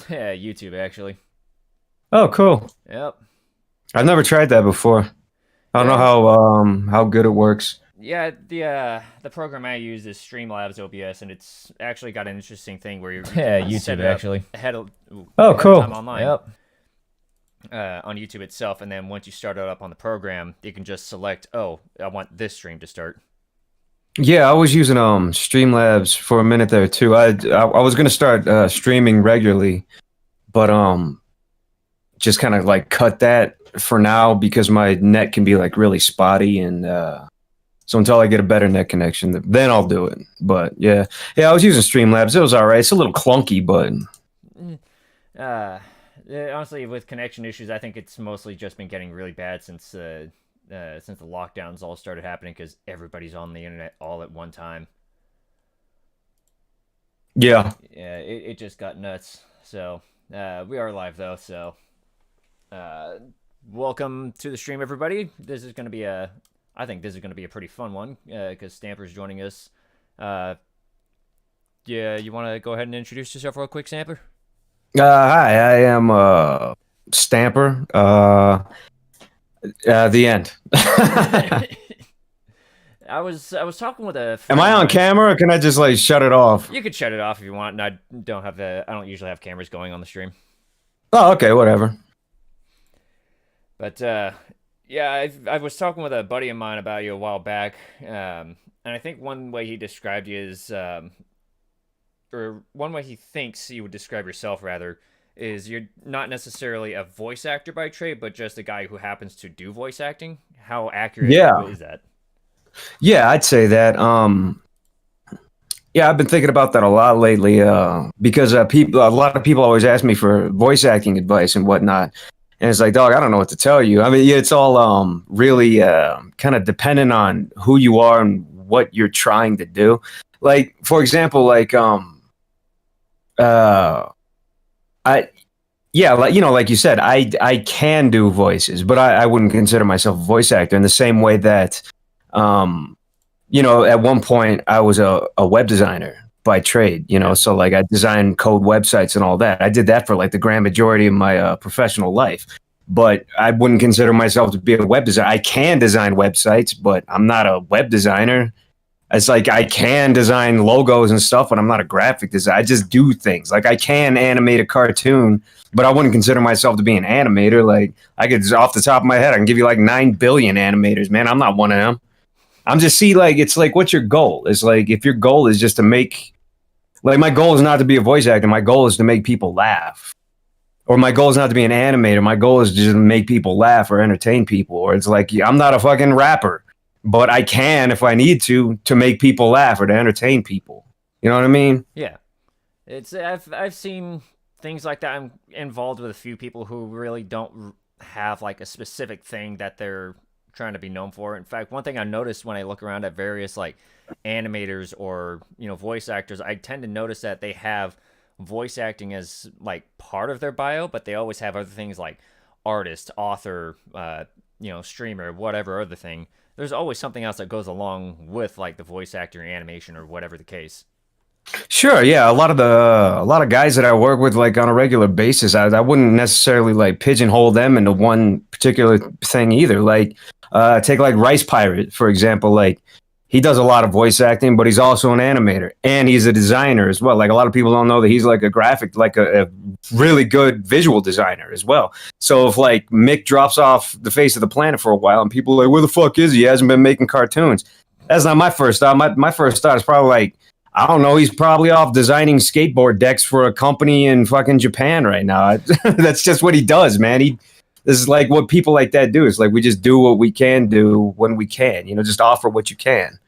Yeah, YouTube actually. Oh, cool. Yep. I've never tried that before. I don't know Yeah, how good it works. yeah. The program I use is Streamlabs OBS, and it's actually got an interesting thing where you Yeah, can set YouTube it up actually. Oh, ahead of time cool. online. Yep. On YouTube itself, and then once you start it up on the program, you can just select, oh, I want this stream to start. Yeah, I was using Streamlabs for a minute there too. I was gonna start streaming regularly, but just kind of like cut that for now because my net can be like really spotty and so until I get a better net connection, then I'll do it. But yeah, I was using Streamlabs. It was all right. It's a little clunky, but Uh, Honestly, with connection issues, I think it's mostly just been getting really bad since the lockdowns all started happening because everybody's on the internet all at one time. yeah. Yeah, it just got nuts. So we are live though. So uh, welcome to the stream, everybody. This is going to be I think this is going to be a pretty fun one because Stamper's joining us. Uh, yeah, you want to go ahead and introduce yourself real quick, Stamper? Hi, I am Stamper. The end. I was talking with a Am friend I of on mine. camera or can I just like shut it off? You could shut it off if you want. And I don't usually have cameras going on the stream. Oh, okay, whatever. But yeah, I was talking with a buddy of mine about you a while back, and I think one way he described you is, or one way he thinks you would describe yourself rather, is you're not necessarily a voice actor by trade, but just a guy who happens to do voice acting. How accurate Yeah. is that? Yeah, I'd say that. Yeah, I've been thinking about that a lot lately. Because a lot of people always ask me for voice acting advice and whatnot. And it's like, dog, I don't know what to tell you. I mean, yeah, it's all really kind of dependent on who you are and what you're trying to do. Like, for example, like uh I yeah, like like you said, I can do voices, but I wouldn't consider myself a voice actor in the same way that um at one point I was a web designer by trade, Yeah. so like I designed code websites and all that. I did that for like the grand majority of my professional life. But I wouldn't consider myself to be a web designer. I can design websites, but I'm not a web designer. It's like I can design logos and stuff, but I'm not a graphic designer. I just do things. Like I can animate a cartoon, but I wouldn't consider myself to be an animator. Like I could, off the top of my head, I can give you like 9 billion animators. Man, I'm not one of them. I'm just like it's like what's your goal? It's like if your goal is just to make like my goal is not to be a voice actor. My goal is to make people laugh. Or my goal is not to be an animator. My goal is just to make people laugh or entertain people. Or it's like I'm not a fucking rapper, but I can if I need to make people laugh or to entertain people. You know what I mean? Yeah. I've seen things like that. I'm involved with a few people who really don't have like a specific thing that they're trying to be known for. In fact, one thing I noticed when I look around at various like animators or voice actors, I tend to notice that they have voice acting as like part of their bio, but they always have other things like artist, author, streamer, whatever other thing. There's always something else that goes along with like the voice actor animation or whatever the case. Sure, yeah. A lot of guys that I work with like on a regular basis, I wouldn't necessarily like pigeonhole them into one particular thing either. Like take like Rice Pirate, for example, like he does a lot of voice acting, but he's also an animator and he's a designer as well. Like a lot of people don't know that he's like a graphic, like a really good visual designer as well. So if like Mick drops off the face of the planet for a while and people are like, where the fuck is he? He hasn't been making cartoons. That's not my first thought. My first thought is probably like, I don't know. He's probably off designing skateboard decks for a company in fucking Japan right now. That's just what he does, man. This is like what people like that do. It's like we just do what we can do when we can. Just offer what you can.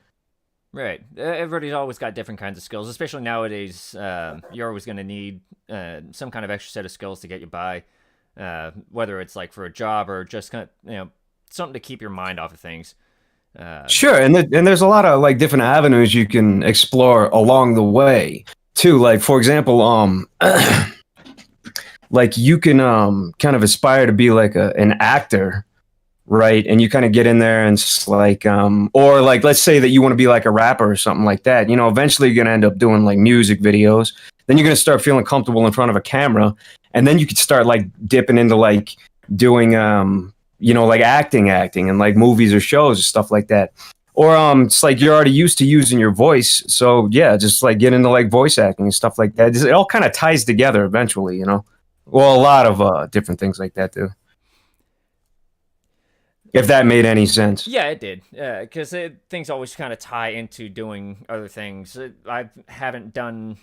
Right. Everybody's always got different kinds of skills, especially nowadays. You're always going to need some kind of extra set of skills to get you by, whether it's like for a job or just kind of, something to keep your mind off of things. Sure, and there's a lot of like different avenues you can explore along the way too. Like for example, like you can kind of aspire to be like an actor, right? And you kind of get in there and it's like or like let's say that you want to be like a rapper or something like that. Eventually you're gonna end up doing like music videos. Then you're going to start feeling comfortable in front of a camera, and then you could start like dipping into like doing like acting and like movies or shows and stuff like that. Or it's like you're already used to using your voice, so yeah, just like get into like voice acting and stuff like that. It all kind of ties together eventually, you know. Well, a lot of different things like that too. If that made any sense. Yeah, it did. Because things always kind of tie into doing other things. I haven't done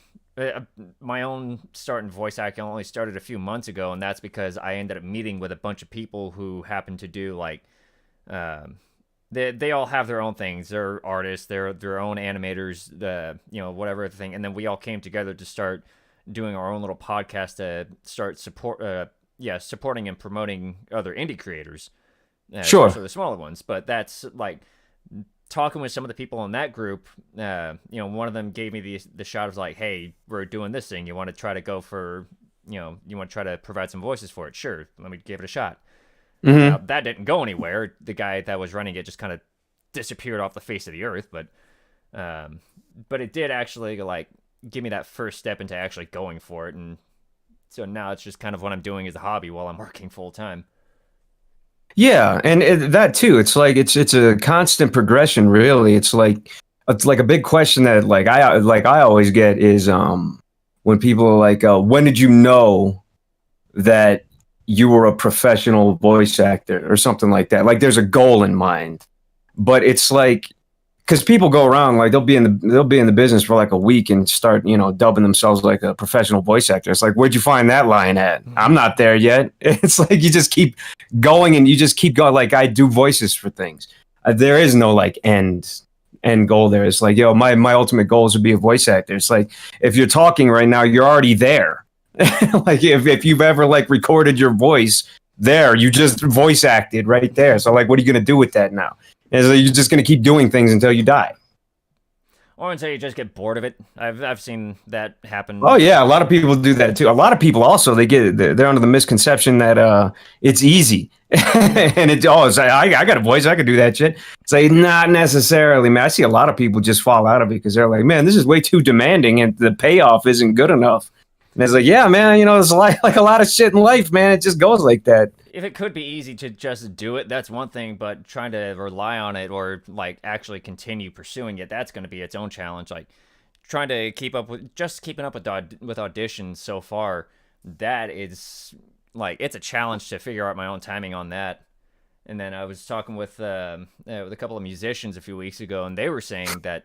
my own start in voice acting. Only started a few months ago, and that's because I ended up meeting with a bunch of people who happen to do like, they all have their own things. They're artists. They're their own animators. Whatever thing, and then we all came together to start doing our own little podcast to start supporting and promoting other indie creators. Sure. Especially the smaller ones. But that's like talking with some of the people in that group. One of them gave me the shot of like, hey, we're doing this thing. You want to try to go for, you want to try to provide some voices for it? Sure, let me give it a shot. Mm-hmm. That didn't go anywhere. The guy that was running it just kind of disappeared off the face of the earth. But it did actually like give me that first step into actually going for it, and so now it's just kind of what I'm doing as a hobby while I'm working full time. Yeah, and that too. It's like it's a constant progression. Really, it's like a big question that I always get is when people are like, when did you know that you were a professional voice actor or something like that? Like, there's a goal in mind, but it's like because people go around like they'll be in the business for like a week and start dubbing themselves like a professional voice actor. It's like, where'd you find that line at? I'm not there yet. It's like you just keep going and you just keep going. Like I do voices for things. There is no like end goal there. It's like, my ultimate goal is to be a voice actor. It's like if you're talking right now, you're already there. Like if you've ever like recorded your voice there, you just voice acted right there. So like, what are you gonna do with that now? And so you're just going to keep doing things until you die. Or until you just get bored of it. I've seen that happen. Oh yeah, a lot of people do that too. A lot of people also they're under the misconception that it's easy, and it's I got a voice, I could do that shit. It's like not necessarily, man. I see a lot of people just fall out of it because they're like, man, this is way too demanding, and the payoff isn't good enough. And it's like, yeah, man, there's like a lot of shit in life, man. It just goes like that. If it could be easy to just do it, that's one thing, but trying to rely on it or like actually continue pursuing it, that's going to be its own challenge. Like trying to keeping up with auditions so far, that is like it's a challenge to figure out my own timing on that. And then I was talking with a couple of musicians a few weeks ago, and they were saying that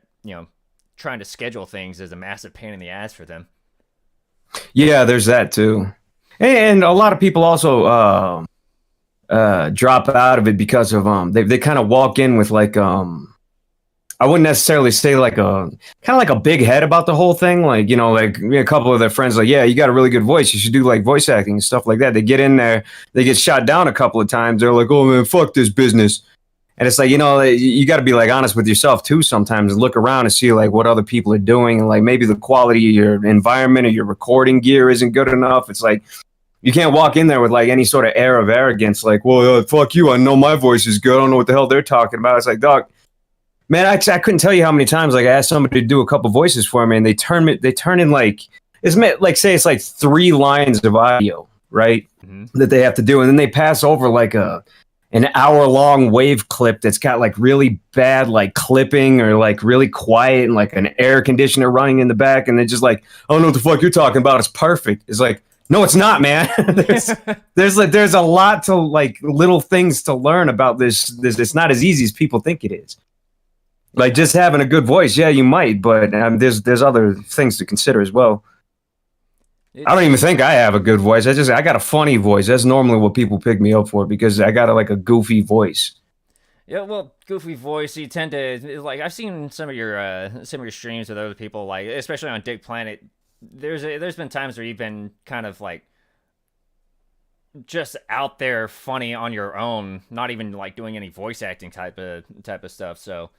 trying to schedule things is a massive pain in the ass for them. Yeah, there's that too, and a lot of people also drop out of it because of they kind of walk in with like I wouldn't necessarily say like a kind of like a big head about the whole thing, like like a couple of their friends like, yeah, you got a really good voice, you should do like voice acting and stuff like that. They get in there, they get shot down a couple of times, they're like, oh man, fuck this business. And it's like, you got to be like honest with yourself too sometimes and look around and see like what other people are doing, and like maybe the quality of your environment or your recording gear isn't good enough. It's like you can't walk in there with like any sort of air of arrogance, like, well, fuck you, I know my voice is good, I don't know what the hell they're talking about. It's like, dog, man, I couldn't tell you how many times like I asked somebody to do a couple voices for me, and they turn in like say it's like 3 lines of audio, right? Mm-hmm. That they have to do, and then they pass over like an hour-long wave clip that's got like really bad like clipping or like really quiet and like an air conditioner running in the back, and they're just like, I don't know what the fuck you're talking about, it's perfect. It's like, no, it's not, man. there's a lot to like little things to learn about this. It's not as easy as people think it is. Like just having a good voice, yeah, you might, but there's other things to consider as well. I don't even think I have a good voice. I got a funny voice. That's normally what people pick me up for because I got like a goofy voice. Yeah, well, goofy voice. You tend to like. I've seen some of your streams with other people, like especially on Dick Planet. There's been times where you've been kind of like just out there funny on your own, not even like doing any voice acting type of stuff. So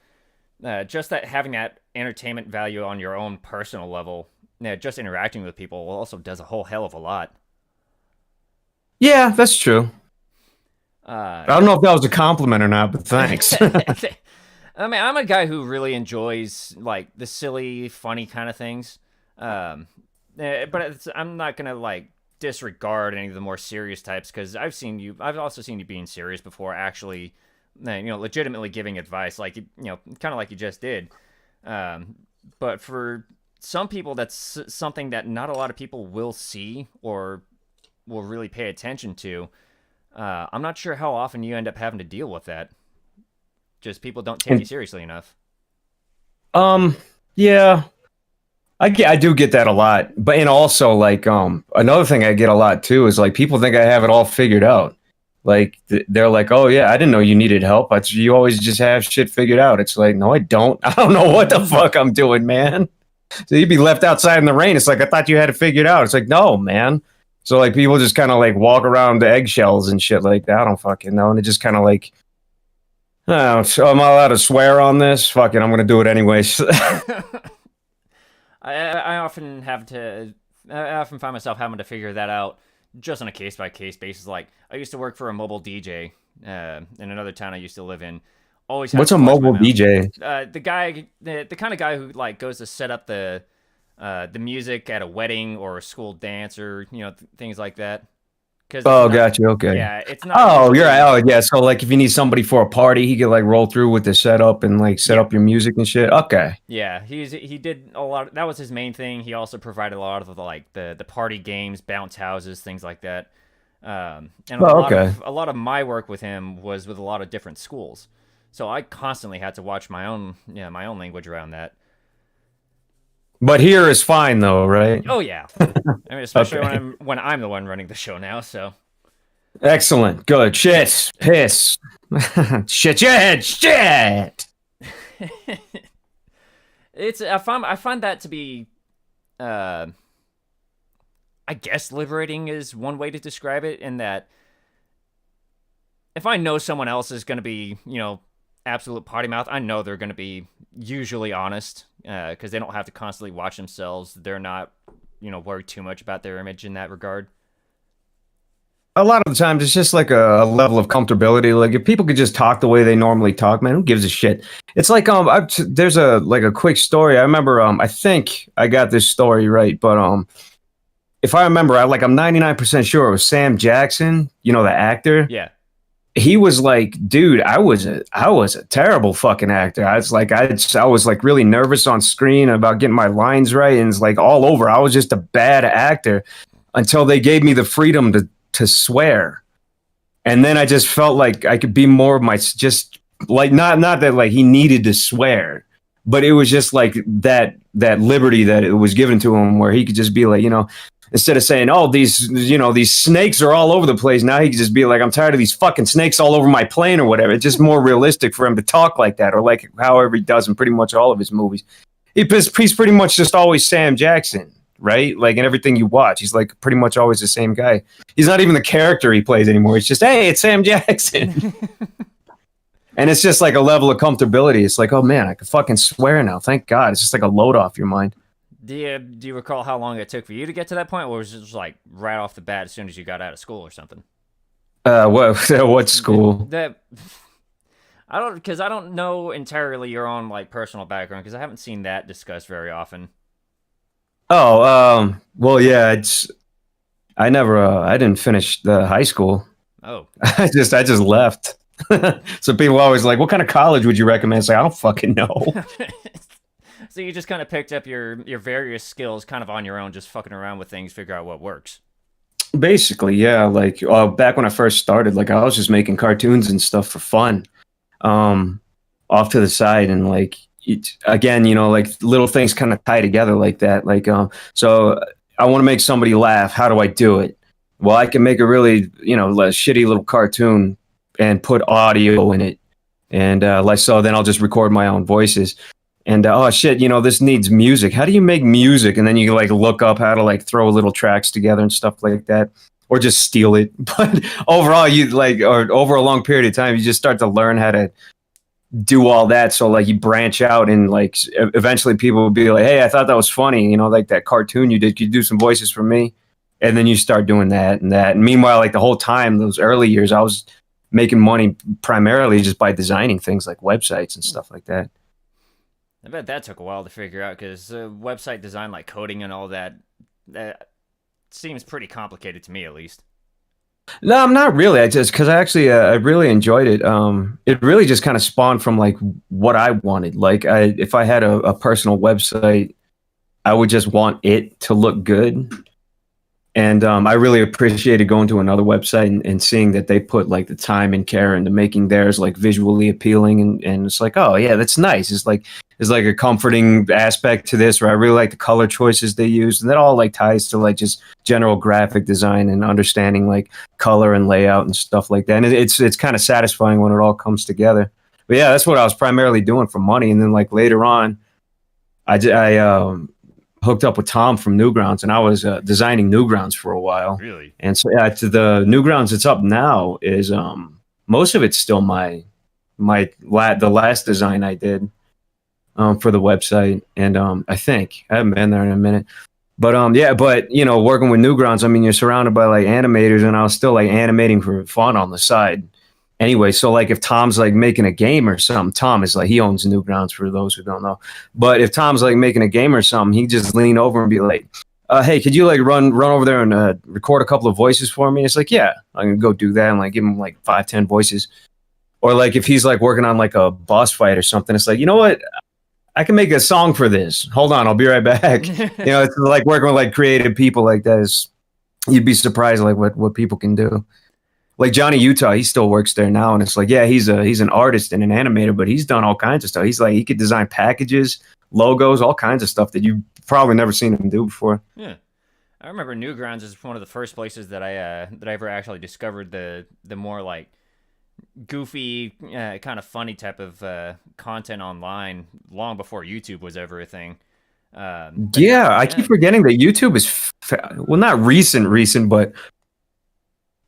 just that having that entertainment value on your own personal level. Yeah, just interacting with people also does a whole hell of a lot. Yeah, that's true. I don't know if that was a compliment or not, but thanks. I mean, I'm a guy who really enjoys like the silly, funny kind of things. But I'm not gonna like disregard any of the more serious types because I've also seen you being serious before, actually, legitimately giving advice, like kind of like you just did. Um, but for some people, that's something that not a lot of people will see or will really pay attention to. I'm not sure how often you end up having to deal with that. Just people don't take you seriously enough. Yeah, I do get that a lot, but and also like another thing I get a lot too is like people think I have it all figured out. Like they're like, "Oh yeah, I didn't know you needed help. You always just have shit figured out." It's like, "No, I don't. I don't know what the fuck I'm doing, man." So you'd be left outside in the rain. It's like, "I thought you had it figured out." It's like, "No, man." So like people just kind of like walk around the eggshells and shit like that. I don't fucking know. And it just kind of like, oh, so am I allowed to swear on this? Fuck it, I'm gonna do it anyways. I often I often find myself having to figure that out just on a case by case basis. Like I used to work for a mobile DJ in another town I used to live in. Always had What's to a watch my mobile mouth. DJ? The kind of guy who like goes to set up the music at a wedding or a school dance or things like that. Because Oh, gotcha. Okay. it's not Oh, you're right. usually. Oh, yeah. So, like, if you need somebody for a party, he could like roll through with the setup and like set Yeah. up your music and shit. Okay. Yeah, he did a lot. That was his main thing. He also provided a lot of the party games, bounce houses, things like that. And Oh, okay. a lot of my work with him was with a lot of different schools. So I constantly had to watch my own language around that. But here is fine though, right? Oh yeah, I mean especially Okay. when I'm the one running the show now. So Excellent. Good. Shit. Piss. Shit. Shit. Shit. I find that to be uh I guess liberating is one way to describe it. In that if I know someone else is going to be, absolute potty mouth, I know they're going to be usually honest because they don't have to constantly watch themselves. They're not, worried too much about their image in that regard. A lot of the times it's just like a level of comfortability. Like if people could just talk the way they normally talk, man, who gives a shit? It's like there's a quick story. I remember I think I got this story right, but if I remember, I'm 99% sure it was Sam Jackson, the actor. Yeah. He was like, dude, I was a terrible fucking actor. I was like really nervous on screen about getting my lines right, and it's like all over. I was just a bad actor until they gave me the freedom to swear, and then I just felt like I could be more of my just like not that like he needed to swear, but it was just like that liberty that it was given to him where he could just be like, instead of saying, "Oh, these snakes are all over the place," now he could just be like, "I'm tired of these fucking snakes all over my plane" or whatever. It's just more realistic for him to talk like that, or like however he does in pretty much all of his movies. He's pretty much just always Sam Jackson, right? Like in everything you watch, he's like pretty much always the same guy. He's not even the character he plays anymore. It's just, hey, it's Sam Jackson. And it's just like a level of comfortability. It's like, oh man, I can fucking swear now. Thank God. It's just like a load off your mind. Do you recall how long it took for you to get to that point, or was it just like right off the bat as soon as you got out of school or something? What school? That I don't know entirely your own like personal background because I haven't seen that discussed very often. Oh, well, yeah, I didn't finish the high school. Oh. I just left. So people always like, what kind of college would you recommend? It's like, I don't fucking know. So you just kind of picked up your various skills kind of on your own, just fucking around with things, figure out what works. Basically, yeah. Like back when I first started, like I was just making cartoons and stuff for fun, um, off to the side, and like again, like little things kind of tie together like that. Like, so I want to make somebody laugh. How do I do it? Well, I can make a really, shitty little cartoon and put audio in it, and then I'll just record my own voices. And oh shit, this needs music. How do you make music? And then you like look up how to like throw little tracks together and stuff like that, or just steal it. But overall, or over a long period of time, you just start to learn how to do all that. So like you branch out, and like eventually people will be like, "Hey, I thought that was funny. Like that cartoon you did. Could you do some voices for me?" And then you start doing that and that. And meanwhile, like the whole time, those early years, I was making money primarily just by designing things like websites and stuff like that. I bet that took a while to figure out because website design, like coding and all that, That seems pretty complicated to me, at least. No, I'm not really. I just because I actually I really enjoyed it. It really just kind of spawned from like what I wanted. Like if I had a personal website, I would just want it to look good. And I really appreciated going to another website and seeing that they put like the time and care into making theirs like visually appealing, and it's like, oh yeah, that's nice. It's like a comforting aspect to this, where I really like the color choices they used, and that all like ties to like just general graphic design and understanding like color and layout and stuff like that. And it's kind of satisfying when it all comes together. But yeah, that's what I was primarily doing for money, and then like later on, I hooked up with Tom from Newgrounds, and I was designing Newgrounds for a while. Really? And so yeah, to the Newgrounds that's up now is most of it's still the last design I did for the website, and I haven't been there in a minute. But yeah, but you know, working with Newgrounds, I mean, you're surrounded by like animators, and I was still like animating for fun on the side. Anyway, so like if Tom's like making a game or something, Tom is like, he owns Newgrounds for those who don't know. But if Tom's like making a game or something, he just lean over and be like, "Hey, could you like run over there and record a couple of voices for me?" It's like, yeah, I'm gonna go do that and like give him like 5, 10 voices. Or like if he's like working on like a boss fight or something, it's like, you know what? I can make a song for this. Hold on, I'll be right back. You know, it's like working with like creative people like that is, you'd be surprised like what people can do. Like Johnny Utah, he still works there now, and it's like, yeah, he's an artist and an animator, but he's done all kinds of stuff. He's like, he could design packages, logos, all kinds of stuff that you've probably never seen him do before. Yeah. I remember Newgrounds is one of the first places that I ever actually discovered the more like goofy, kind of funny type of content online, long before YouTube was ever a thing. Yeah, I keep forgetting that YouTube is well, not recent, but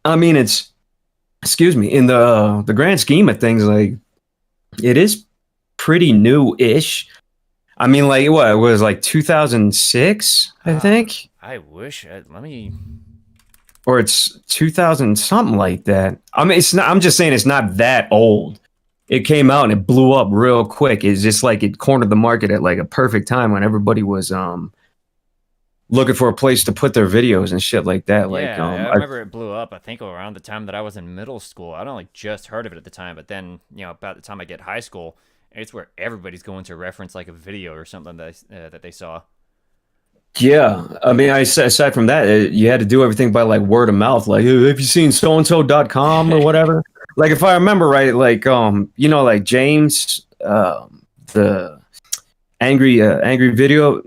I mean, it's, excuse me, in the grand scheme of things, like it is pretty new-ish. I mean, like what it was like 2006, I think. I wish. Let me. Or it's 2000 something like that. I mean, it's not. I'm just saying it's not that old. It came out and it blew up real quick. It's just like it cornered the market at like a perfect time when everybody was looking for a place to put their videos and shit like that. Like, Yeah, I remember it blew up. I think around the time that I was in middle school. I'd only just heard of it at the time, but then about the time I get high school, it's where everybody's going to reference like a video or something that they saw. yeah, I mean, aside from that, you had to do everything by like word of mouth. Like, "Hey, have you seen so and so.com or whatever?" Like, if I remember right, like, like James, the angry video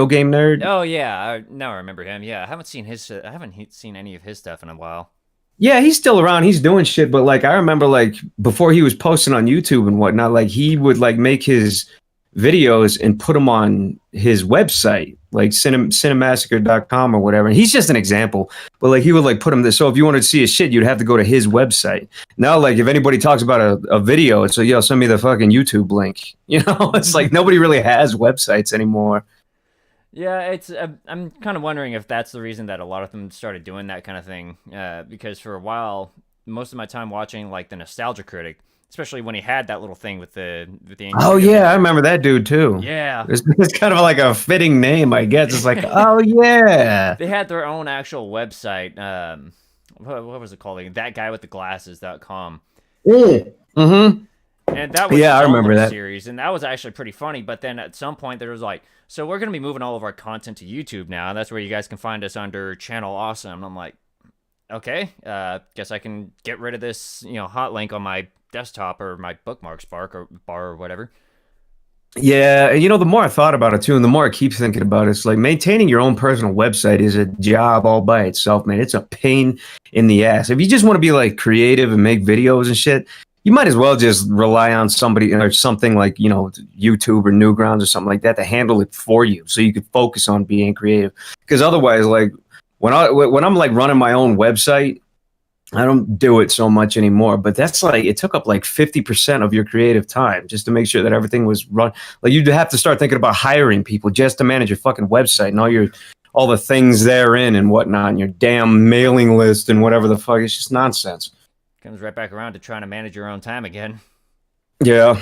game nerd. Oh yeah, now I remember him. Yeah, I haven't seen seen any of his stuff in a while. Yeah, he's still around. He's doing shit, but like, I remember like before he was posting on YouTube and whatnot, like he would like make his videos and put them on his website, like cinemassacre.com or whatever. And he's just an example, but like he would like put them there. So if you wanted to see his shit, you'd have to go to his website. Now, like if anybody talks about a video, it's like, yo, send me the fucking YouTube link. You know, it's like nobody really has websites anymore. Yeah, it's. I'm kind of wondering if that's the reason that a lot of them started doing that kind of thing. Because for a while, most of my time watching like the Nostalgia Critic, especially when he had that little thing with the Oh yeah, I remember that dude too. Yeah, It's kind of like a fitting name, I guess. It's like, oh yeah. they had their own actual website. What was it called? Like, that guy with the glasses.com. Mm-hmm. And that was Yeah, I remember that series, and that was actually pretty funny. But then at some point, there was like, so we're gonna be moving all of our content to YouTube now, and that's where you guys can find us under Channel Awesome. And I'm like, okay, guess I can get rid of this, hot link on my desktop or my bookmarks bar or whatever. Yeah, the more I thought about it too, and the more I keep thinking about it, it's like maintaining your own personal website is a job all by itself, man. It's a pain in the ass. If you just want to be like creative and make videos and shit, you might as well just rely on somebody or something like, YouTube or Newgrounds or something like that to handle it for you so you could focus on being creative. Because otherwise, like when I'm like running my own website, I don't do it so much anymore, but that's like, it took up like 50% of your creative time just to make sure that everything was run. Like you'd have to start thinking about hiring people just to manage your fucking website and all the things therein and whatnot, and your damn mailing list and whatever the fuck. It's just nonsense. Comes right back around to trying to manage your own time again. Yeah.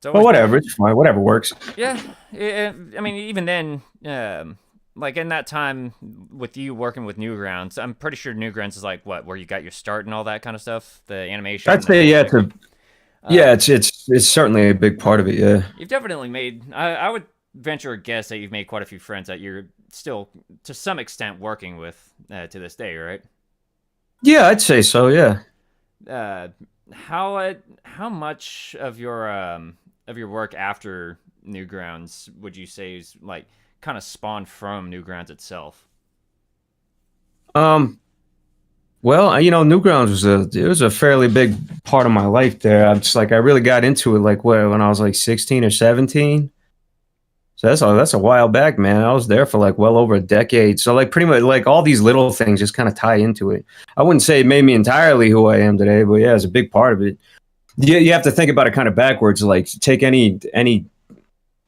Well, whatever. It's fine. Whatever works. Yeah. I mean, even then, like in that time with you working with Newgrounds, I'm pretty sure Newgrounds is like what, where you got your start and all that kind of stuff, the animation, I'd the say voice yeah, acting. it's certainly a big part of it. Yeah. You've definitely made. I would venture a guess that you've made quite a few friends that you're still, to some extent, working with to this day, right? Yeah, I'd say so. Yeah. Uh, how much of your work after Newgrounds would you say is like kind of spawned from Newgrounds itself? Um. Well, Newgrounds was a fairly big part of my life there. I'm just like I really got into it like when I was like 16 or 17. So that's a while back, man. I was there for like well over a decade. So like pretty much like all these little things just kind of tie into it. I wouldn't say it made me entirely who I am today, but yeah, it's a big part of it. You have to think about it kind of backwards. Like take any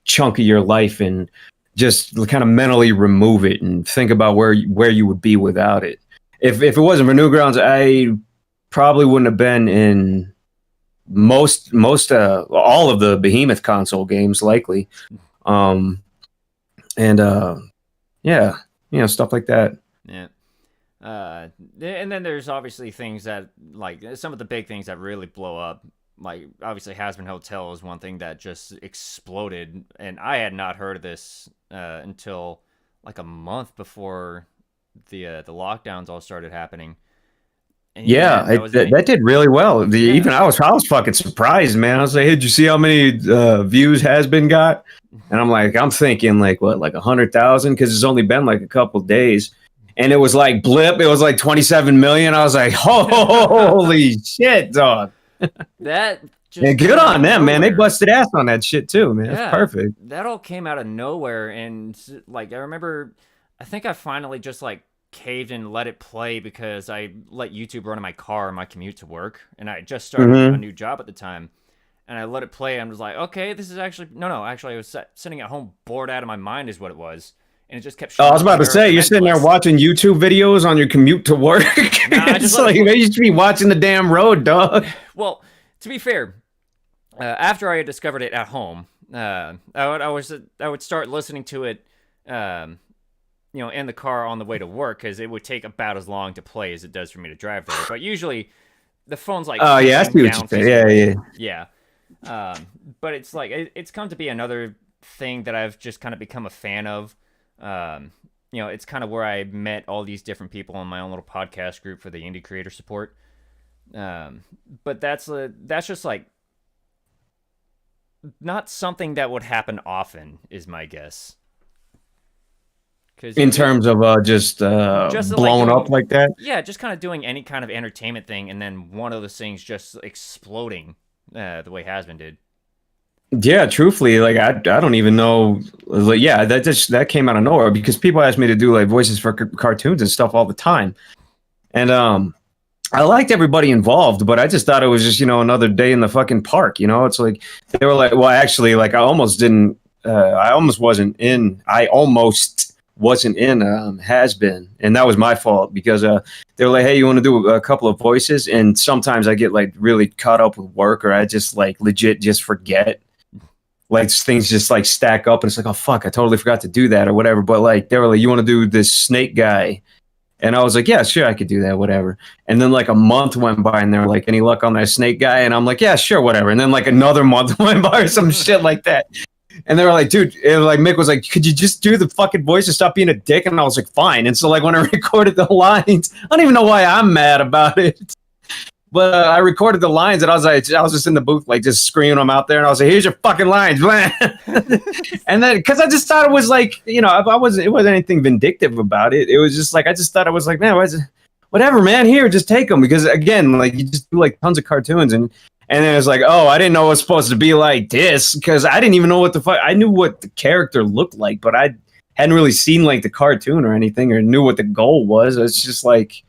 chunk of your life and just kind of mentally remove it and think about where you would be without it. If it wasn't for Newgrounds, I probably wouldn't have been in most all of the Behemoth console games likely. Um, and yeah, stuff like that. Yeah. And then there's obviously things that like some of the big things that really blow up. Like obviously Hasbin Hotel is one thing that just exploded, and I had not heard of this until like a month before the lockdowns all started happening. And Yeah, that was that did really well. yeah. Even I was fucking surprised, man. I was like, "Hey, did you see how many views Has Been got?" And I'm thinking like what, like 100,000 because it's only been like a couple days, and it was like blip. It was like 27 million. I was like, "Holy shit, dog!" That just And good came out on of them, man. They nowhere. busted ass on that shit too, man. It's Yeah, perfect. that all came out of nowhere, and like I remember, I think I finally just like caved and let it play because I let YouTube run in my car on my commute to work, and I just started a Hmm. new job at the time, and I let it play and was like, okay, this is actually no, actually I was sitting at home bored out of my mind is what it was, and it just kept Oh, I showing was me about to say, you're sitting there recommend lists. watching YouTube videos on your commute to work. Nah, I just It's let it like, play. man, you should be watching the damn road, dog. Well, to be fair, after I had discovered it at home, I would start listening to it, um, in the car on the way to work because it would take about as long to play as it does for me to drive there. But usually, the phone's like Oh, yeah, I facing see what you're down, saying. facing Yeah, away. yeah. Yeah, but it's like it's come to be another thing that I've just kind of become a fan of. It's kind of where I met all these different people in my own little podcast group for the indie creator support. But that's just like not something that would happen often, is my guess. Because In terms of just just like blown up doing, like that. yeah, just kind of doing any kind of entertainment thing, and then one of those things just exploding the way Hasbin did. Yeah, truthfully, like I don't even know. Like, yeah, that came out of nowhere because people ask me to do like voices for cartoons and stuff all the time, and I liked everybody involved, but I just thought it was just another day in the fucking park. It's like they were like, well, actually, like I almost didn't. I almost wasn't in. I almost wasn't in Has Been, and that was my fault because they were like, hey, you want to do a couple of voices? And sometimes I get like really caught up with work, or I just like legit just forget. Like things just like stack up, and it's like, oh fuck, I totally forgot to do that or whatever. But like they were like, you want to do this snake guy? And I was like, yeah, sure, I could do that, whatever. And then like a month went by, and they were like, any luck on that snake guy? And I'm like, yeah, sure, whatever. And then like another month went by or some shit like that. And they were like, dude, and like Mick was like, could you just do the fucking voice and stop being a dick? And I was like, fine. And so like when I recorded the lines, I don't even know why I'm mad about it. But I recorded the lines, and I was just in the booth, like just screaming them out there, and I was like, "Here's your fucking lines, man!" And then, because I just thought it was like, it wasn't anything vindictive about it. It was just like I just thought it was like, man, whatever, man. Here, just take them, because again, like you just do like tons of cartoons, and then it's like, oh, I didn't know it was supposed to be like this, because I didn't even know what the fuck. I knew what the character looked like, but I hadn't really seen like the cartoon or anything, or knew what the goal was. It's just like.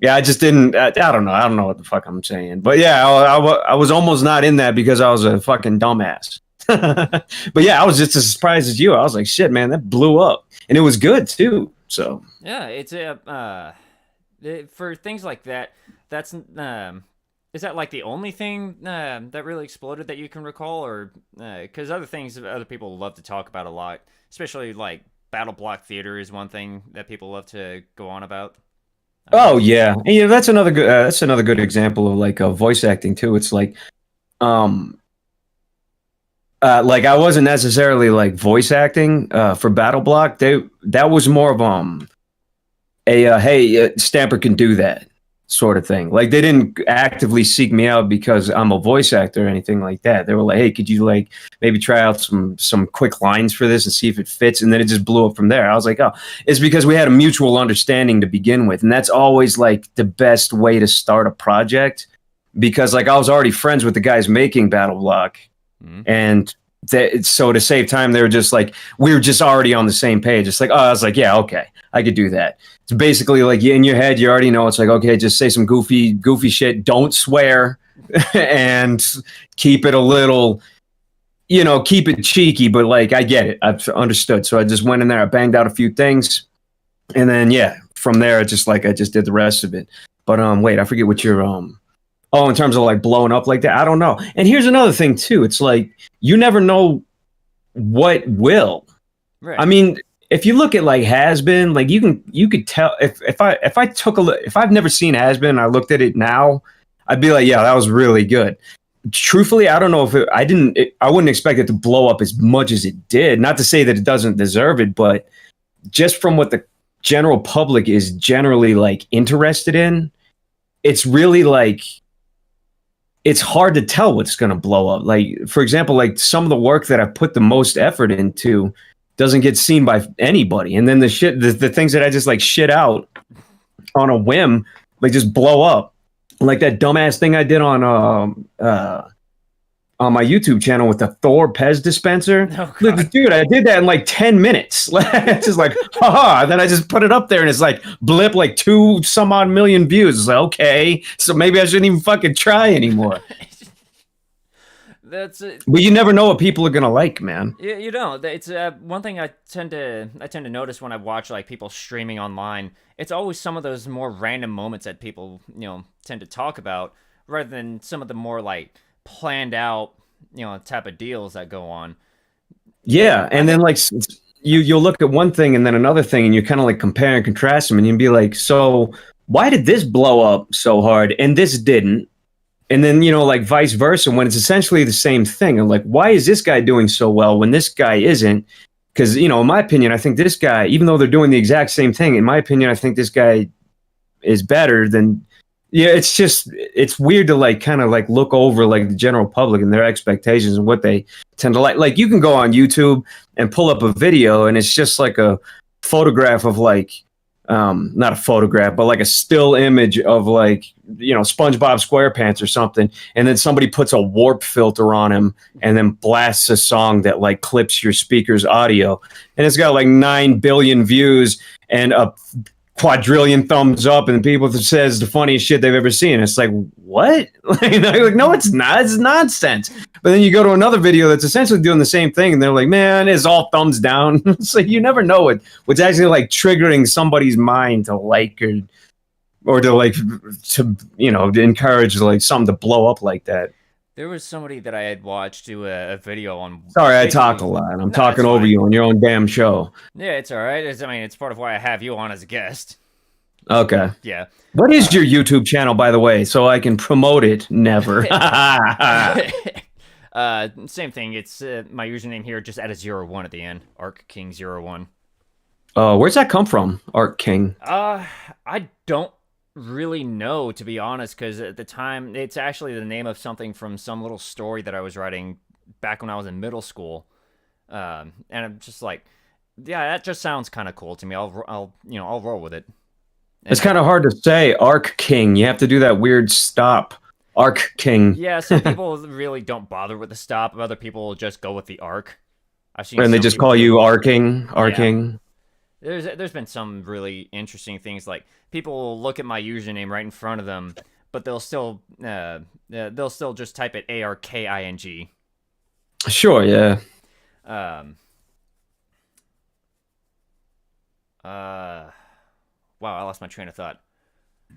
Yeah, I just didn't. I don't know. I don't know what the fuck I'm saying. But yeah, I was almost not in that because I was a fucking dumbass. But yeah, I was just as surprised as you. I was like, shit, man, that blew up. And it was good too. So Yeah, it's for things like that. That's is that like the only thing that really exploded that you can recall, or because other things other people love to talk about a lot, especially like battle block theater is one thing that people love to go on about. Oh yeah, and, that's another good example of like voice acting too. It's um like I wasn't necessarily like voice acting for Battle Block. That was more of a hey, Stamper can do that sort of thing. Like they didn't actively seek me out because I'm a voice actor or anything like that. They were like, hey, could you like maybe try out some quick lines for this and see if it fits? And then it just blew up from there. I was like, oh, it's because we had a mutual understanding to begin with, and that's always like the best way to start a project because like I was already friends with the guys making Battle Block, and so to save time, they were just like we were just already on the same page. It's like, oh, I was like, yeah, okay, I could do that. It's basically like in your head, you already know. It's like, okay, just say some goofy shit. Don't swear, and keep it a little, keep it cheeky. But like, I get it. I've understood. So I just went in there. I banged out a few things, and then yeah, from there, I just did the rest of it. But wait, I forget what your Oh, in terms of like blowing up like that, I don't know. And here's another thing too. It's like you never know what will. Right. I mean, if you look at like Has Been, like you could tell if I took a look, if I've never seen Has Been and I looked at it now, I'd be like, yeah, that was really good. Truthfully, I don't know if I wouldn't expect it to blow up as much as it did. Not to say that it doesn't deserve it, but just from what the general public is generally like interested in, it's really like it's hard to tell what's going to blow up. Like, for example, like some of the work that I put the most effort into doesn't get seen by anybody. And then the things that I just like shit out on a whim, like just blow up. Like that dumbass thing I did on my YouTube channel with the Thor Pez dispenser. Oh, dude, I did that in like 10 minutes. It's just like, haha. Then I just put it up there and it's like blip like 2 some odd million views. It's like, okay, so maybe I shouldn't even fucking try anymore. That's it. But you never know what people are gonna like, man. You don't. It's one thing I tend to notice when I watch like people streaming online. It's always some of those more random moments that people tend to talk about, rather than some of the more like planned out type of deals that go on. Yeah, and then like you'll look at one thing and then another thing, and you kind of like compare and contrast them, and you'd be like, so why did this blow up so hard and this didn't? And then, like vice versa, when it's essentially the same thing. I'm like, why is this guy doing so well when this guy isn't? Because, in my opinion, I think this guy, even though they're doing the exact same thing, in my opinion, I think this guy is better than, it's weird to like kind of like look over like the general public and their expectations and what they tend to like. Like you can go on YouTube and pull up a video and it's just like a photograph of like, not a photograph, but like a still image of like, SpongeBob SquarePants or something. And then somebody puts a warp filter on him and then blasts a song that like clips your speaker's audio. And it's got like 9 billion views and a quadrillion thumbs up. And people says the funniest shit they've ever seen. It's like, what? Like, no, it's not. It's nonsense. But then you go to another video that's essentially doing the same thing, and they're like, man, it's all thumbs down. So you never know what's actually like triggering somebody's mind to like or to like to encourage like something to blow up like that. There was somebody that I had watched do a video on. Sorry, I talk a lot. I'm talking over you on your own damn show. Yeah, it's all right. It's part of why I have you on as a guest. Okay. Yeah. What is your YouTube channel, by the way, so I can promote it? Never. Same thing. It's my username here, just add a 01 at the end. ArcKing01. Where's that come from, ArcKing? I don't really know, to be honest, because at the time it's actually the name of something from some little story that I was writing back when I was in middle school. And I'm just like, yeah, that just sounds kind of cool to me. I'll roll with it. It's kind of hard to say ArcKing. You have to do that weird stop. ArcKing. Yeah, some people really don't bother with the stop. Other people just go with the arc. I've seen, and they just call you ArcKing. ArcKing. Yeah. There's been some really interesting things, like people will look at my username right in front of them, but they'll still just type it ARKING. Sure, yeah. Wow, I lost my train of thought.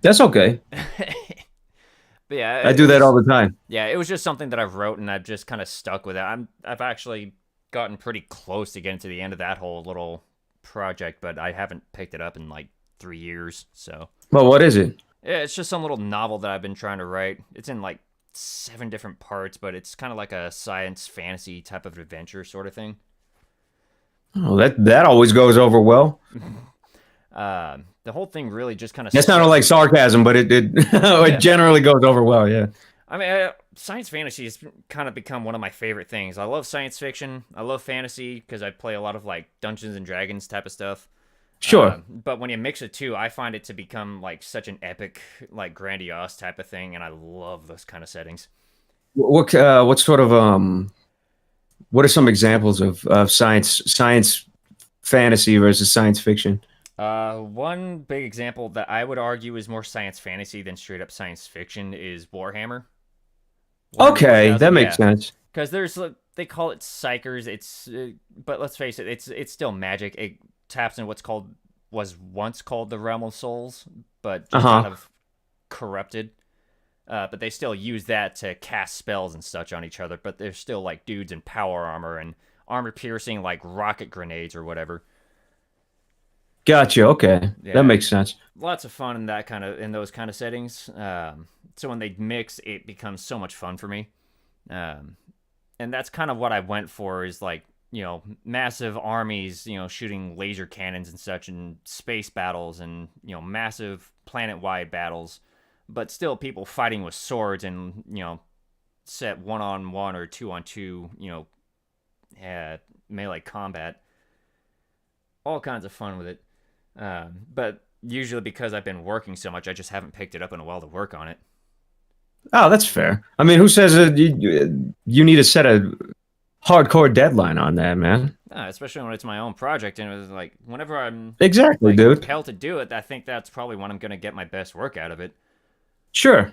That's okay. But yeah, I do that all the time. Yeah, it was just something that I've wrote and I've just kind of stuck with it. I've actually gotten pretty close to getting to the end of that whole little project, but I haven't picked it up in like 3 years. So Well, what is it? yeah, it's just some little novel that I've been trying to write. It's in like 7 different parts, but it's kind of like a science fantasy type of adventure sort of thing. Oh, that always goes over well. The whole thing really just kind of That's not like sarcasm, but it it yeah. generally goes over well. Yeah. I mean, science fantasy has kind of become one of my favorite things. I love science fiction. I love fantasy because I play a lot of like Dungeons and Dragons type of stuff. Sure. But when you mix the two, I find it to become like such an epic, like grandiose type of thing, and I love those kind of settings. What sort of what are some examples of science fantasy versus science fiction? One big example that I would argue is more science fantasy than straight up science fiction is Warhammer. Warhammer Okay, 40,000, that makes yeah, sense. because there's they call it psychers. It's but let's face it, it's still magic. It taps in what's called was once called the realm of souls, but just Uh-huh. kind of corrupted. But they still use that to cast spells and such on each other. But they're still like dudes in power armor and armor piercing like rocket grenades or whatever. Gotcha. Okay, that Yeah, makes sense. lots of fun in that kind of in those kind of settings. So when they mix, it becomes so much fun for me. Um, and that's kind of what I went for is like massive armies shooting laser cannons and such and space battles and massive planet-wide battles, but still people fighting with swords and set 1-on-1 or 2-on-2 melee combat, all kinds of fun with it. But usually because I've been working so much, I just haven't picked it up in a while to work on it. Oh, that's fair. I mean, who says that you need to set a hardcore deadline on that, man? Especially when it's my own project, and it was like whenever I'm Exactly, like dude. compelled to do it, I think that's probably when I'm gonna get my best work out of it. Sure.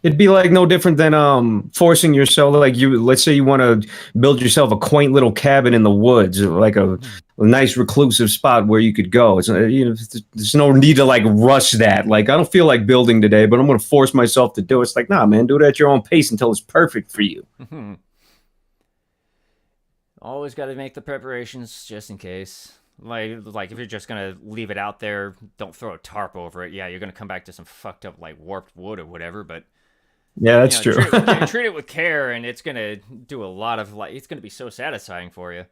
It'd be like no different than forcing yourself like let's say you want to build yourself a quaint little cabin in the woods, like a nice reclusive spot where you could go. It's there's no need to like rush that. Like I don't feel like building today, but I'm going to force myself to do it. It's like, nah, man, do it at your own pace until it's perfect for you. Always got to make the preparations just in case. Like if you're just gonna leave it out there, don't throw a tarp over it. Yeah, you're gonna come back to some fucked up like warped wood or whatever. But Yeah, that's true. treat it with care, and it's gonna do a lot of like. It's gonna be so satisfying for you.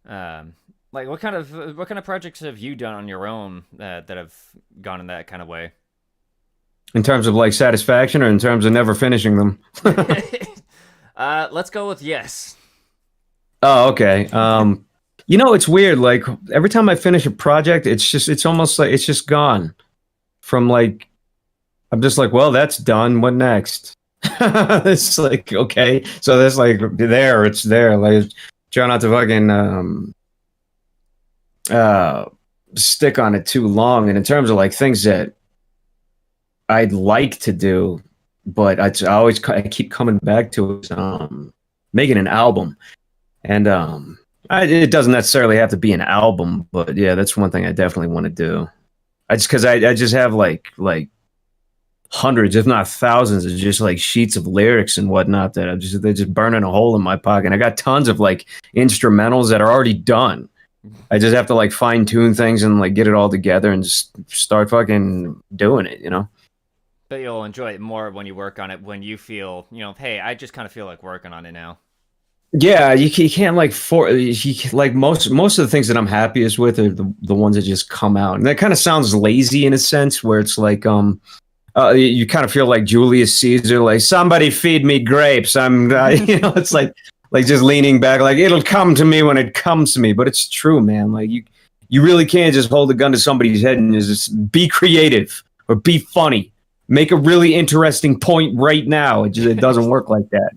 Like what kind of projects have you done on your own that have gone in that kind of way? In terms of like satisfaction or in terms of never finishing them? Let's go with yes. Oh, okay. It's weird. Like every time I finish a project, it's almost like it's just gone from like I'm just like, well, that's done. What next? It's like, okay. So that's like it's there. Like try not to fucking uh stick on it too long. And in terms of like things that I'd like to do, but I keep coming back to is making an album. And it doesn't necessarily have to be an album, but yeah, that's one thing I definitely want to do. I just have like hundreds, if not thousands, of just like sheets of lyrics and whatnot that they're just burning a hole in my pocket. And I got tons of like instrumentals that are already done. I just have to like fine tune things and like get it all together and just start fucking doing it, you know? But you'll enjoy it more when you work on it when you feel, hey, I just kind of feel like working on it now. Yeah, you can't like like most of the things that I'm happiest with are the ones that just come out. And that kind of sounds lazy in a sense where it's like you kind of feel like Julius Caesar, like somebody feed me grapes. It's like just leaning back, like it'll come to me when it comes to me. But it's true, man. Like you really can't just hold a gun to somebody's head and just be creative or be funny, make a really interesting point right now. It doesn't work like that.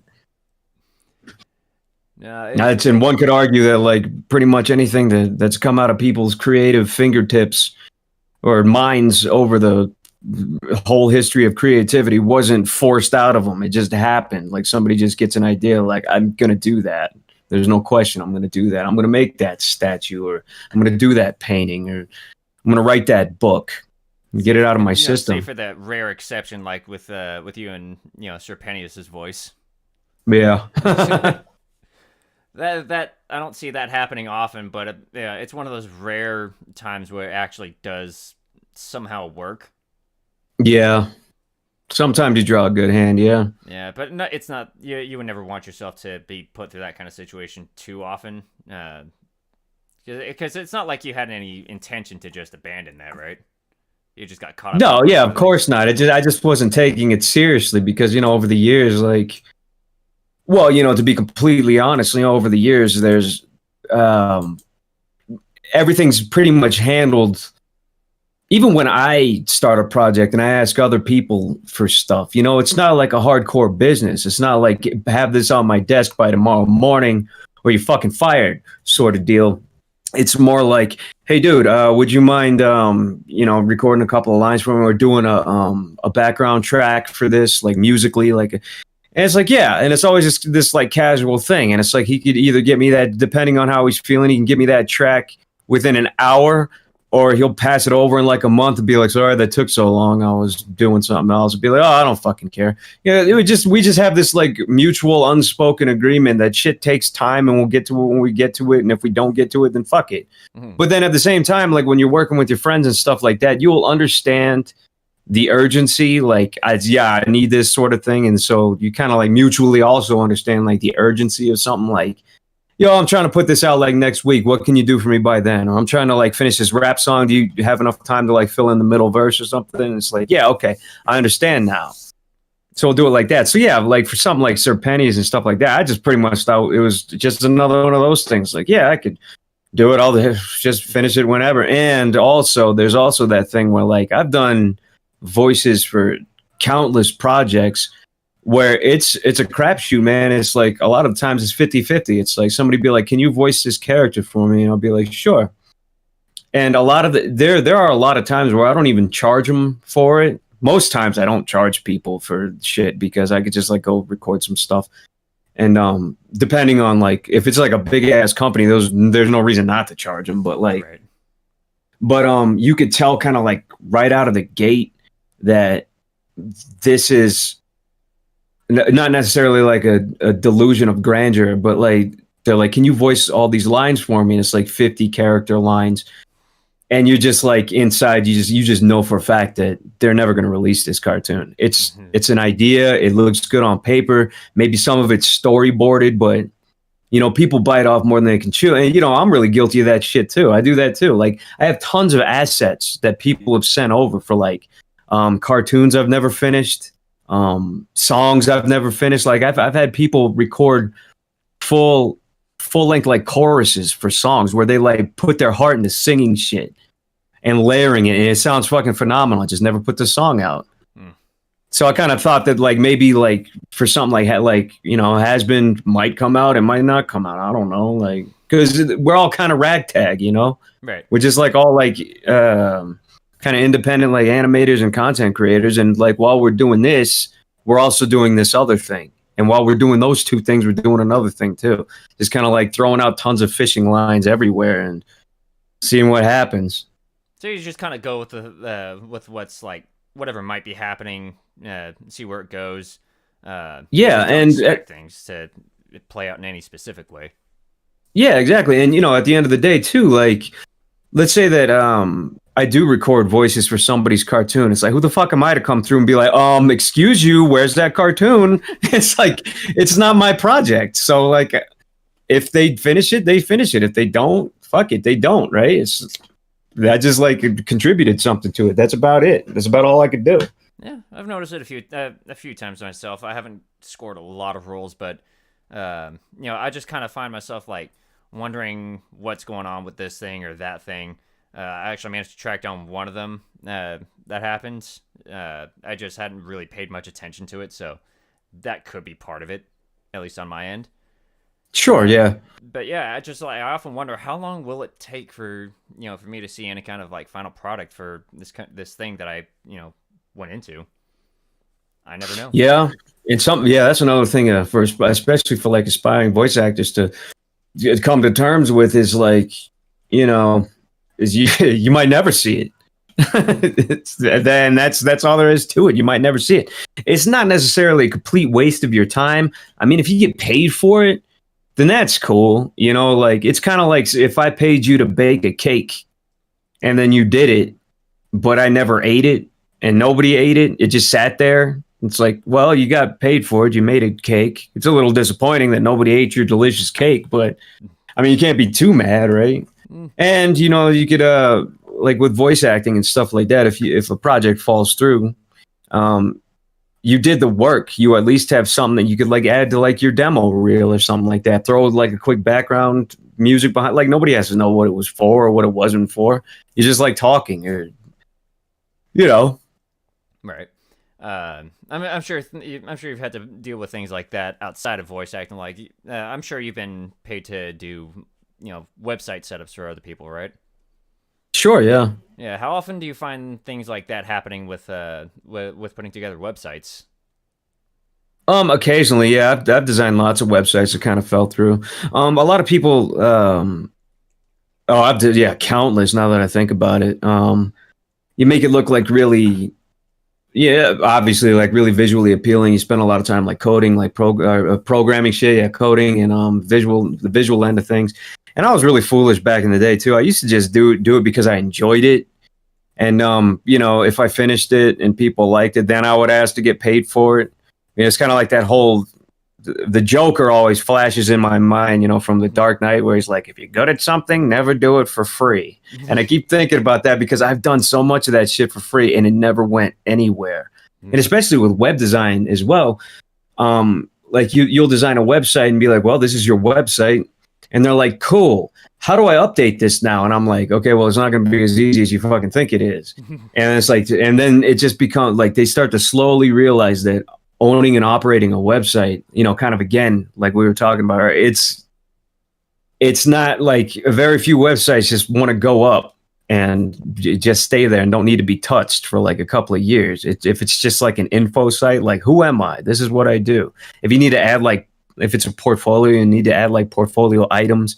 And one could argue that like pretty much anything that's come out of people's creative fingertips or minds over the whole history of creativity wasn't forced out of them. It just happened. Like somebody just gets an idea, like I'm gonna do that. There's no question. I'm gonna do that. I'm gonna make that statue, or I'm gonna do that painting, or I'm gonna write that book. And get it out of my system. Save for that rare exception, like with you and Sir Penius's voice. Yeah. That I don't see that happening often, but yeah, it's one of those rare times where it actually does somehow work. Yeah. Sometimes you draw a good hand, yeah. Yeah, but no, it's not. You would never want yourself to be put through that kind of situation too often, because it's not like you had any intention to just abandon that, right? You just got caught up in a No, bunch yeah, of of other things. course not. I just wasn't taking it seriously because, over the years, like, well, to be completely honest, over the years, there's um, everything's pretty much handled. Even when I start a project and I ask other people for stuff, it's not like a hardcore business. It's not like have this on my desk by tomorrow morning or you're fucking fired sort of deal. It's more like, hey, dude, would you mind, recording a couple of lines for me or doing a background track for this, like musically, like, and it's like, yeah, and it's always just this like casual thing, and it's like he could either get me that, depending on how he's feeling, he can get me that track within an hour, or he'll pass it over in like a month and be like, sorry, that took so long. I was doing something else. Be like, oh, I don't fucking care. Yeah, we just have this like mutual unspoken agreement that shit takes time and we'll get to it when we get to it. And if we don't get to it, then fuck it. Mhm. But then at the same time, like when you're working with your friends and stuff like that, you will understand the urgency. Like, I need this sort of thing. And so you kind of like mutually also understand like the urgency of something like, yo, I'm trying to put this out like next week. What can you do for me by then? Or I'm trying to like finish this rap song. Do you have enough time to like fill in the middle verse or something? And it's like, yeah, okay, I understand now. So we'll do it like that. So yeah, like for something like Sir Pennies and stuff like that, I just pretty much thought it was just another one of those things. Like, yeah, I could do it all just finish it whenever. And also there's also that thing where like I've done voices for countless projects where it's a crapshoot, man. It's like a lot of times it's 50-50. It's like somebody be like, can you voice this character for me? And I'll be like, sure. And a lot of there are a lot of times where I don't even charge them for it. Most times I don't charge people for shit because I could just like go record some stuff. And depending on like if it's like a big ass company, there's no reason not to charge them. But like, Right. but you could tell kind of like right out of the gate that this is not necessarily like a delusion of grandeur, but like they're like, can you voice all these lines for me? And it's like 50 character lines. And you're just like inside, you just know for a fact that they're never going to release this cartoon. It's an idea. It looks good on paper. Maybe some of it's storyboarded, but people bite off more than they can chew. And I'm really guilty of that shit too. I do that too. Like I have tons of assets that people have sent over for like cartoons I've never finished, songs I've never finished. Like I've had people record full length like choruses for songs where they like put their heart into singing shit and layering it, and it sounds fucking phenomenal. I just never put the song out. So I kind of thought that like maybe like for something like Has Been might come out, it might not come out. I don't know, like because we're all kind of ragtag, Right. We're just like all like kind of independent like animators and content creators, and like while we're doing this, we're also doing this other thing. And while we're doing those two things, we're doing another thing too. Just kind of like throwing out tons of fishing lines everywhere and seeing what happens. So you just kind of go with with what's like whatever might be happening, see where it goes. Yeah, and expect things to play out in any specific way. Yeah, exactly. And at the end of the day too, like let's say that I do record voices for somebody's cartoon. It's like, who the fuck am I to come through and be like, excuse you, where's that cartoon? It's like, it's not my project. So like, if they finish it, they finish it. If they don't, fuck it, they don't, right? I just like contributed something to it. That's about it. That's about all I could do. Yeah, I've noticed it a few times myself. I haven't scored a lot of roles, but I just kind of find myself like wondering what's going on with this thing or that thing. I actually managed to track down one of them that happened. I just hadn't really paid much attention to it, so that could be part of it, at least on my end. Sure, yeah. But yeah, I often wonder how long will it take for for me to see any kind of like final product for this thing that I went into. I never know. Yeah, and that's another thing for especially for like aspiring voice actors to come to terms with is like is you might never see it. Then that's all there is to it. You might never see it. It's not necessarily a complete waste of your time. I mean, if you get paid for it, then that's cool. You know, like it's kind of like if I paid you to bake a cake and then you did it, but I never ate it and nobody ate it. It just sat there. It's like, well, you got paid for it. You made a cake. It's a little disappointing that nobody ate your delicious cake, but I mean, you can't be too mad, right? And you know, you could like with voice acting and stuff like that. If a project falls through, you did the work. You at least have something that you could like add to like your demo reel or something like that. Throw like a quick background music behind. Like nobody has to know what it was for or what it wasn't for. You just like talking or, you know. Right. I mean, I'm sure you've had to deal with things like that outside of voice acting. Like, I'm sure you've been paid to do, website setups for other people, right? Sure. Yeah. Yeah. How often do you find things like that happening with putting together websites? Occasionally, yeah. I've designed lots of websites that kind of fell through. A lot of people. I've did countless. Now that I think about it, you make it look like really. Yeah, obviously, like really visually appealing. You spend a lot of time like coding, like programming shit, coding and the visual end of things. And I was really foolish back in the day too. I used to just do it because I enjoyed it. And if I finished it and people liked it, then I would ask to get paid for it. It's kind of like that whole the Joker always flashes in my mind, from The Dark Knight, where he's like, if you're good at something, never do it for free. And I keep thinking about that because I've done so much of that shit for free and it never went anywhere. And especially with web design as well. Like you'll design a website and be like, well, this is your website. And they're like, cool. How do I update this now? And I'm like, okay, well, it's not going to be as easy as you fucking think it is. And it's like, and then it just becomes like they start to slowly realize that owning and operating a website, kind of again, like we were talking about, it's not like very few websites just want to go up and just stay there and don't need to be touched for like a couple of years. If it's just like an info site, like who am I? This is what I do. If you need to add if it's a portfolio, you need to add like portfolio items,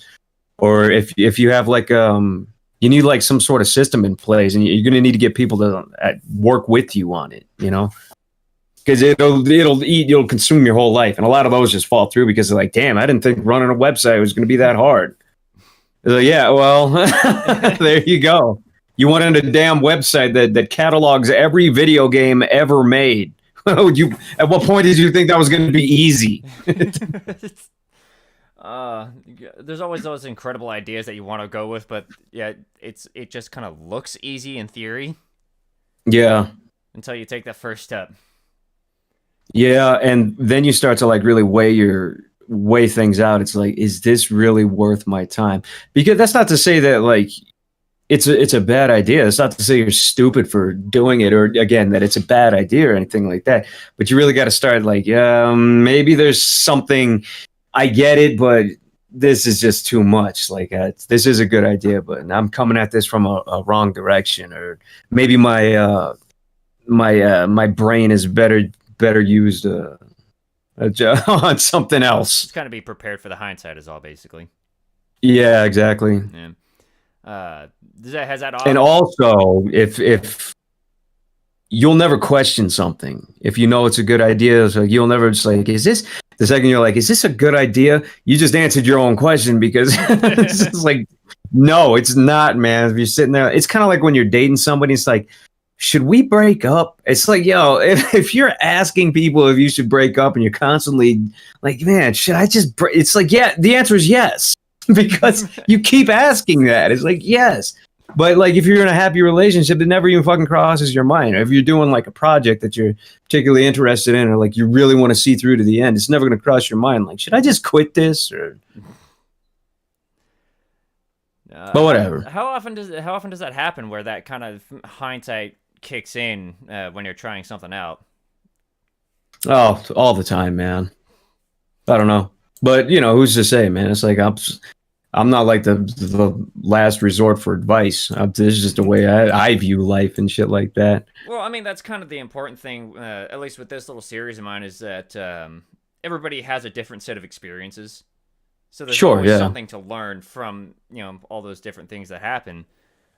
or if you have like you need like some sort of system in place, and you're going to need to get people to work with you on it, because it'll consume your whole life, and a lot of those just fall through because they're like, damn, I didn't think running a website was going to be that hard. They're like, yeah, well, there you go. You wanted a damn website that catalogs every video game ever made. At what point did you think that was going to be easy? There's always those incredible ideas that you want to go with, but yeah, it just kind of looks easy in theory. Yeah. Until you take that first step. Yeah, and then you start to like really weigh things out. It's like, is this really worth my time? Because that's not to say that like it's a bad idea. It's not to say you're stupid for doing it, or again that it's a bad idea or anything like that. But you really got to start like, maybe there's something. I get it, but this is just too much. Like this is a good idea, but I'm coming at this from a wrong direction, or maybe my brain is better used on something else. Just kind of be prepared for the hindsight is all, basically. Yeah, exactly. Yeah. Has that and also if you'll never question something if you know it's a good idea. So you'll never just like, is this the second you're like, is this a good idea? You just answered your own question because it's just like, no, it's not, man. If you're sitting there, it's kind of like when you're dating somebody, it's like, should we break up? It's like, if you're asking people if you should break up and you're constantly like, man, should I just break? It's like, yeah, the answer is yes, because you keep asking that. It's like, yes. But like, if you're in a happy relationship, it never even fucking crosses your mind. Or if you're doing like a project that you're particularly interested in, or like you really want to see through to the end, it's never going to cross your mind. Like, should I just quit this? Or but whatever. How often does that happen where that kind of hindsight kicks in when you're trying something out? Oh, all the time, man. I don't know, but who's to say, man? It's like I'm not like the last resort for advice. This is just the way I view life and shit like that. Well, I mean, that's kind of the important thing, at least with this little series of mine, is that everybody has a different set of experiences. So there's always something to learn from, all those different things that happen.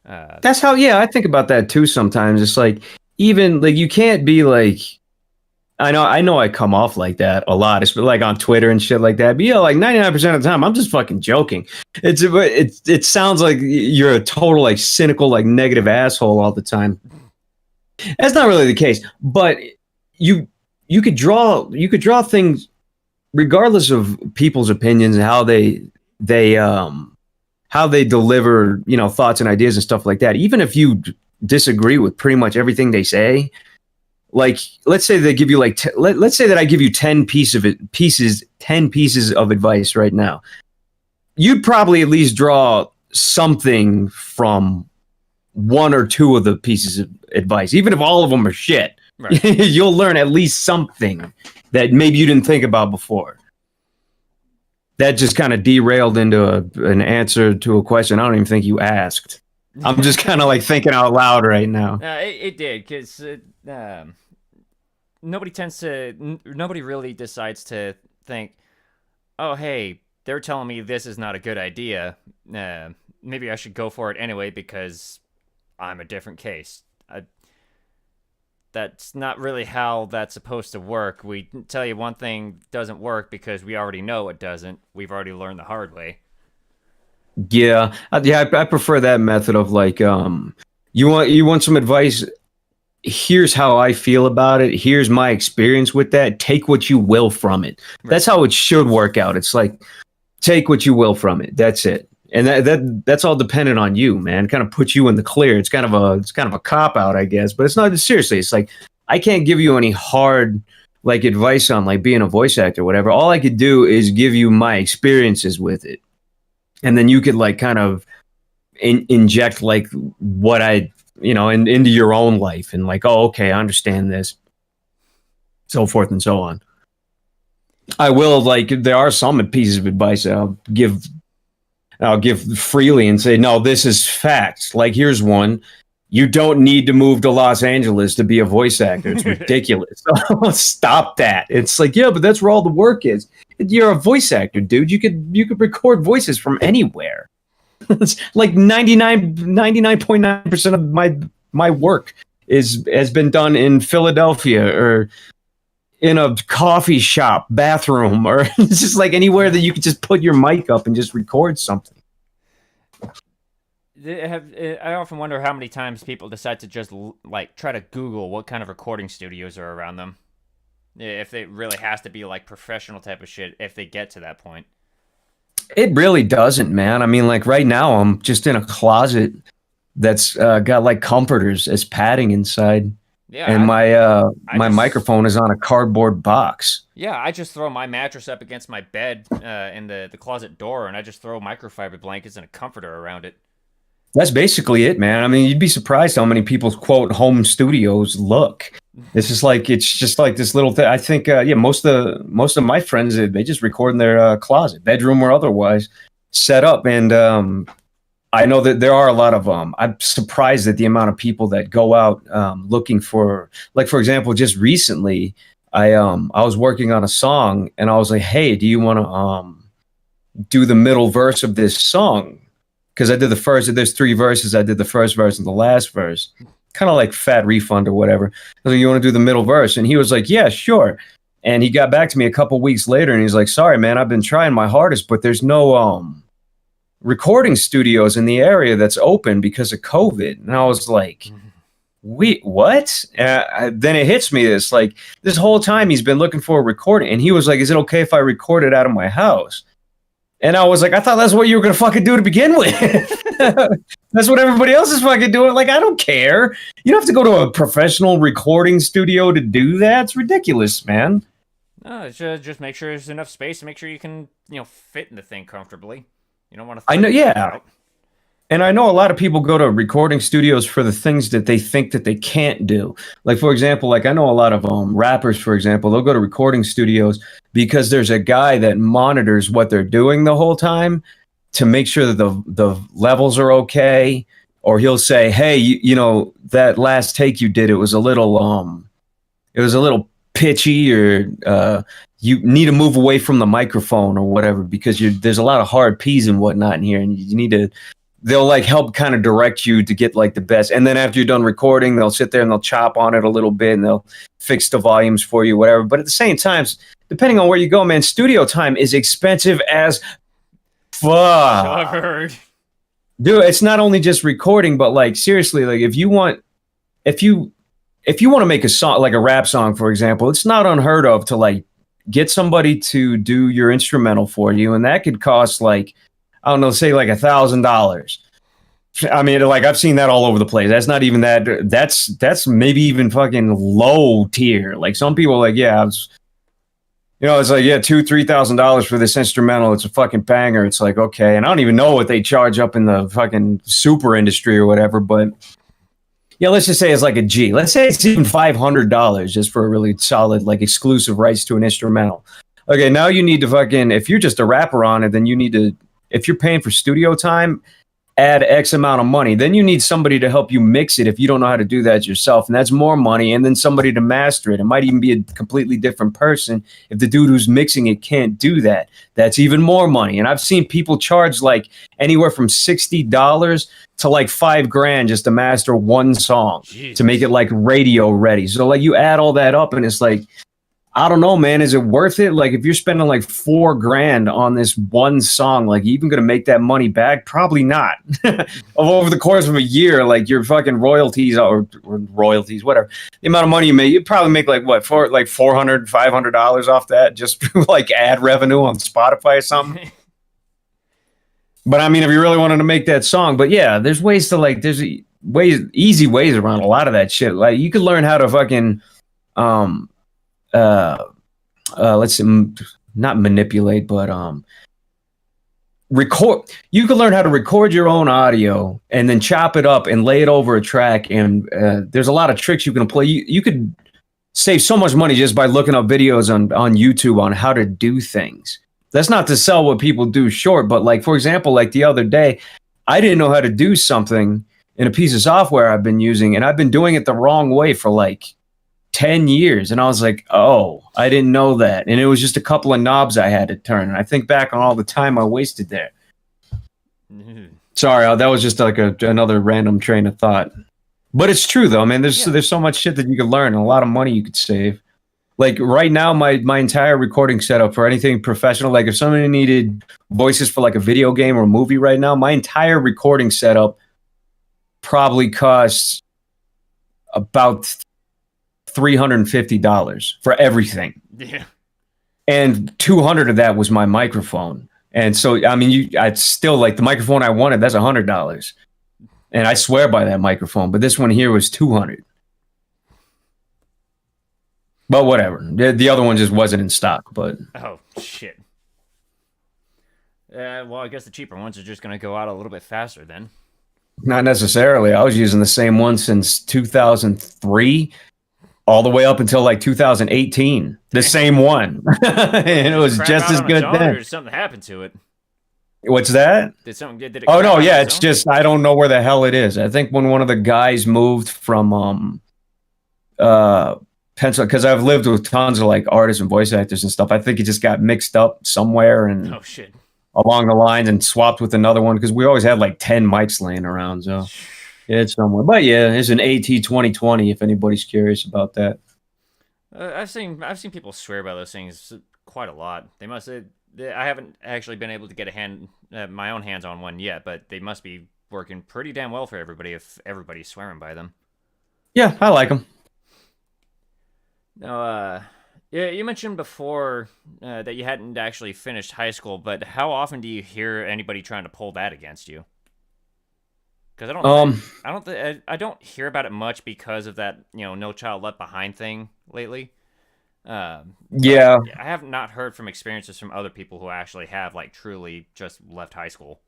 That's how, I think about that too sometimes. It's like, even like you can't be like, I know I come off like that a lot, especially like on Twitter and shit like that. But yeah, like 99% of the time, I'm just fucking joking. It sounds like you're a total like cynical, like negative asshole all the time. That's not really the case, but you you could draw things regardless of people's opinions and they how they deliver, you know, thoughts and ideas and stuff like that. Even if you disagree with pretty much everything they say, like let's say they give you like let's say that I give you 10 pieces of advice right now. You'd probably at least draw something from one or two of the pieces of advice, even if all of them are shit. Right. You'll learn at least something that maybe you didn't think about before. That just kind of derailed into an answer to a question I don't even think you asked. I'm just kind of like thinking out loud right now. It did, because nobody really decides to think, oh, hey, they're telling me this is not a good idea. Maybe I should go for it anyway because I'm a different case. That's not really how that's supposed to work. We tell you one thing doesn't work because we already know it doesn't. We've already learned the hard way. Yeah, I prefer that method of like, you want some advice. Here's how I feel about it. Here's my experience with that. Take what you will from it. Right. That's how it should work out. It's like, take what you will from it. That's it. And that's all dependent on you, man. Kind of puts you in the clear. It's kind of a cop out, I guess, but it's not. Seriously, it's like I can't give you any hard like advice on like being a voice actor or whatever. All I could do is give you my experiences with it, and then you could like kind of inject like what I into your own life and like, oh, okay, I understand this, so forth and so on. I will like there are some pieces of advice I'll give freely and say, no, this is fact. Like, here's one. You don't need to move to Los Angeles to be a voice actor. It's ridiculous. Stop that. It's like, yeah, but that's where all the work is. You're a voice actor, dude. You could record voices from anywhere. It's like 99.9% of my work has been done in Philadelphia or in a coffee shop bathroom, or it's just like anywhere that you could just put your mic up and just record something. I often wonder how many times people decide to just like try to Google what kind of recording studios are around them. If it really has to be like professional type of shit, if they get to that point. It really doesn't, man. I mean, like right now I'm just in a closet that's got like comforters as padding inside. Yeah, and my microphone is on a cardboard box. Yeah, I just throw my mattress up against my bed in the closet door, and I just throw microfiber blankets and a comforter around it. That's basically it, man. I mean, you'd be surprised how many people's quote home studios look. It's just like this little thing. I think most of my friends they just record in their closet, bedroom or otherwise, set up, and I know that there are a lot of I'm surprised at the amount of people that go out looking for, like, for example, just recently I was working on a song and I was like, hey, do you want to do the middle verse of this song? Because I did the first, there's 3 verses. I did the first verse and the last verse, kind of like Fat Refund or whatever. I was like, you want to do the middle verse? And he was like, yeah, sure. And he got back to me a couple weeks later and he's like, sorry, man, I've been trying my hardest, but there's no recording studios in the area that's open because of COVID. And I was like, wait, what? Then it hits me this whole time he's been looking for a recording. And he was like, is it okay if I record it out of my house? And I was like, I thought that's what you were going to fucking do to begin with. That's what everybody else is fucking doing. Like, I don't care. You don't have to go to a professional recording studio to do that. It's ridiculous, man. No, just make sure there's enough space to make sure you can, fit in the thing comfortably. You don't want to. I know, yeah. And I know a lot of people go to recording studios for the things that they think that they can't do. Like, for example, like I know a lot of rappers, for example, they'll go to recording studios because there's a guy that monitors what they're doing the whole time to make sure that the levels are okay. Or he'll say, hey, that last take you did, it was a little pitchy, or you need to move away from the microphone or whatever because there's a lot of hard P's and whatnot in here, and you need to they'll like help kind of direct you to get like the best. And then after you're done recording, they'll sit there and they'll chop on it a little bit and they'll fix the volumes for you, whatever. But at the same time, depending on where you go, man, studio time is expensive as fuck. I've heard. Dude, it's not only just recording, but like seriously, like if you want to make a song, like a rap song, for example, it's not unheard of to like get somebody to do your instrumental for you, and that could cost like, I don't know, say like $1,000. I mean, like I've seen that all over the place. That's not even that. That's maybe even fucking low tier. Like some people, like it's like $2,000-$3,000 for this instrumental. It's a fucking banger. It's like okay, and I don't even know what they charge up in the fucking super industry or whatever, but. Yeah, let's just say it's like a G. Let's say it's even $500 just for a really solid, like, exclusive rights to an instrumental. Okay, now you need to fucking, if you're just a rapper on it, then you need to, if you're paying for studio time, add X amount of money. Then you need somebody to help you mix it if you don't know how to do that yourself. And that's more money. And then somebody to master it. It might even be a completely different person if the dude who's mixing it can't do that. That's even more money. And I've seen people charge like anywhere from $60 to like $5,000 just to master one song. Jesus. To make it like radio ready. So like you add all that up and it's like, I don't know, man. Is it worth it? Like, if you're spending like $4,000 on this one song, like, you even gonna make that money back? Probably not. Over the course of a year, like your fucking royalties or royalties, whatever, the amount of money you make, you probably make like what for like $400, $500 off that just like ad revenue on Spotify or something. But I mean, if you really wanted to make that song, but yeah, there's ways to like, there's easy ways around a lot of that shit. Like, you could learn how to fucking let's see, not manipulate, but record. You can learn how to record your own audio and then chop it up and lay it over a track. And there's a lot of tricks you can play. You could save so much money just by looking up videos on YouTube on how to do things. That's not to sell what people do short, but like, for example, like the other day, I didn't know how to do something in a piece of software I've been using, and I've been doing it the wrong way for like 10 years. And I was like, oh, I didn't know that. And it was just a couple of knobs I had to turn. And I think back on all the time I wasted there. Mm-hmm. Sorry, that was just like another random train of thought. But it's true though, man. There's so much shit that you could learn and a lot of money you could save. Like right now, my entire recording setup for anything professional, like if somebody needed voices for like a video game or a movie right now, my entire recording setup probably costs about $350 for everything. Yeah. And $200 of that was my microphone. And so, I mean, I'd still like the microphone I wanted, that's $100. And I swear by that microphone, but this one here was $200. But whatever. The other one just wasn't in stock, but. Oh, shit. Well, I guess the cheaper ones are just going to go out a little bit faster then. Not necessarily. I was using the same one since 2003. All the way up until like 2018, the same one, and it was just as good then. Or something happened to it. What's that? Did it oh no, yeah, it's just I don't know where the hell it is. I think when one of the guys moved from Pencil, because I've lived with tons of like artists and voice actors and stuff. I think it just got mixed up somewhere and along the lines and swapped with another one because we always had like 10 mics laying around. So. Yeah, it's somewhere. But yeah, it's an AT-2020 if anybody's curious about that. I've seen people swear by those things quite a lot. They must. I haven't actually been able to get my own hands on one yet, but they must be working pretty damn well for everybody if everybody's swearing by them. Yeah, I like them. Now, yeah, you mentioned before that you hadn't actually finished high school, but how often do you hear anybody trying to pull that against you? Because I don't hear about it much because of that, No Child Left Behind thing lately. Yeah, I have not heard from experiences from other people who actually have like truly just left high school.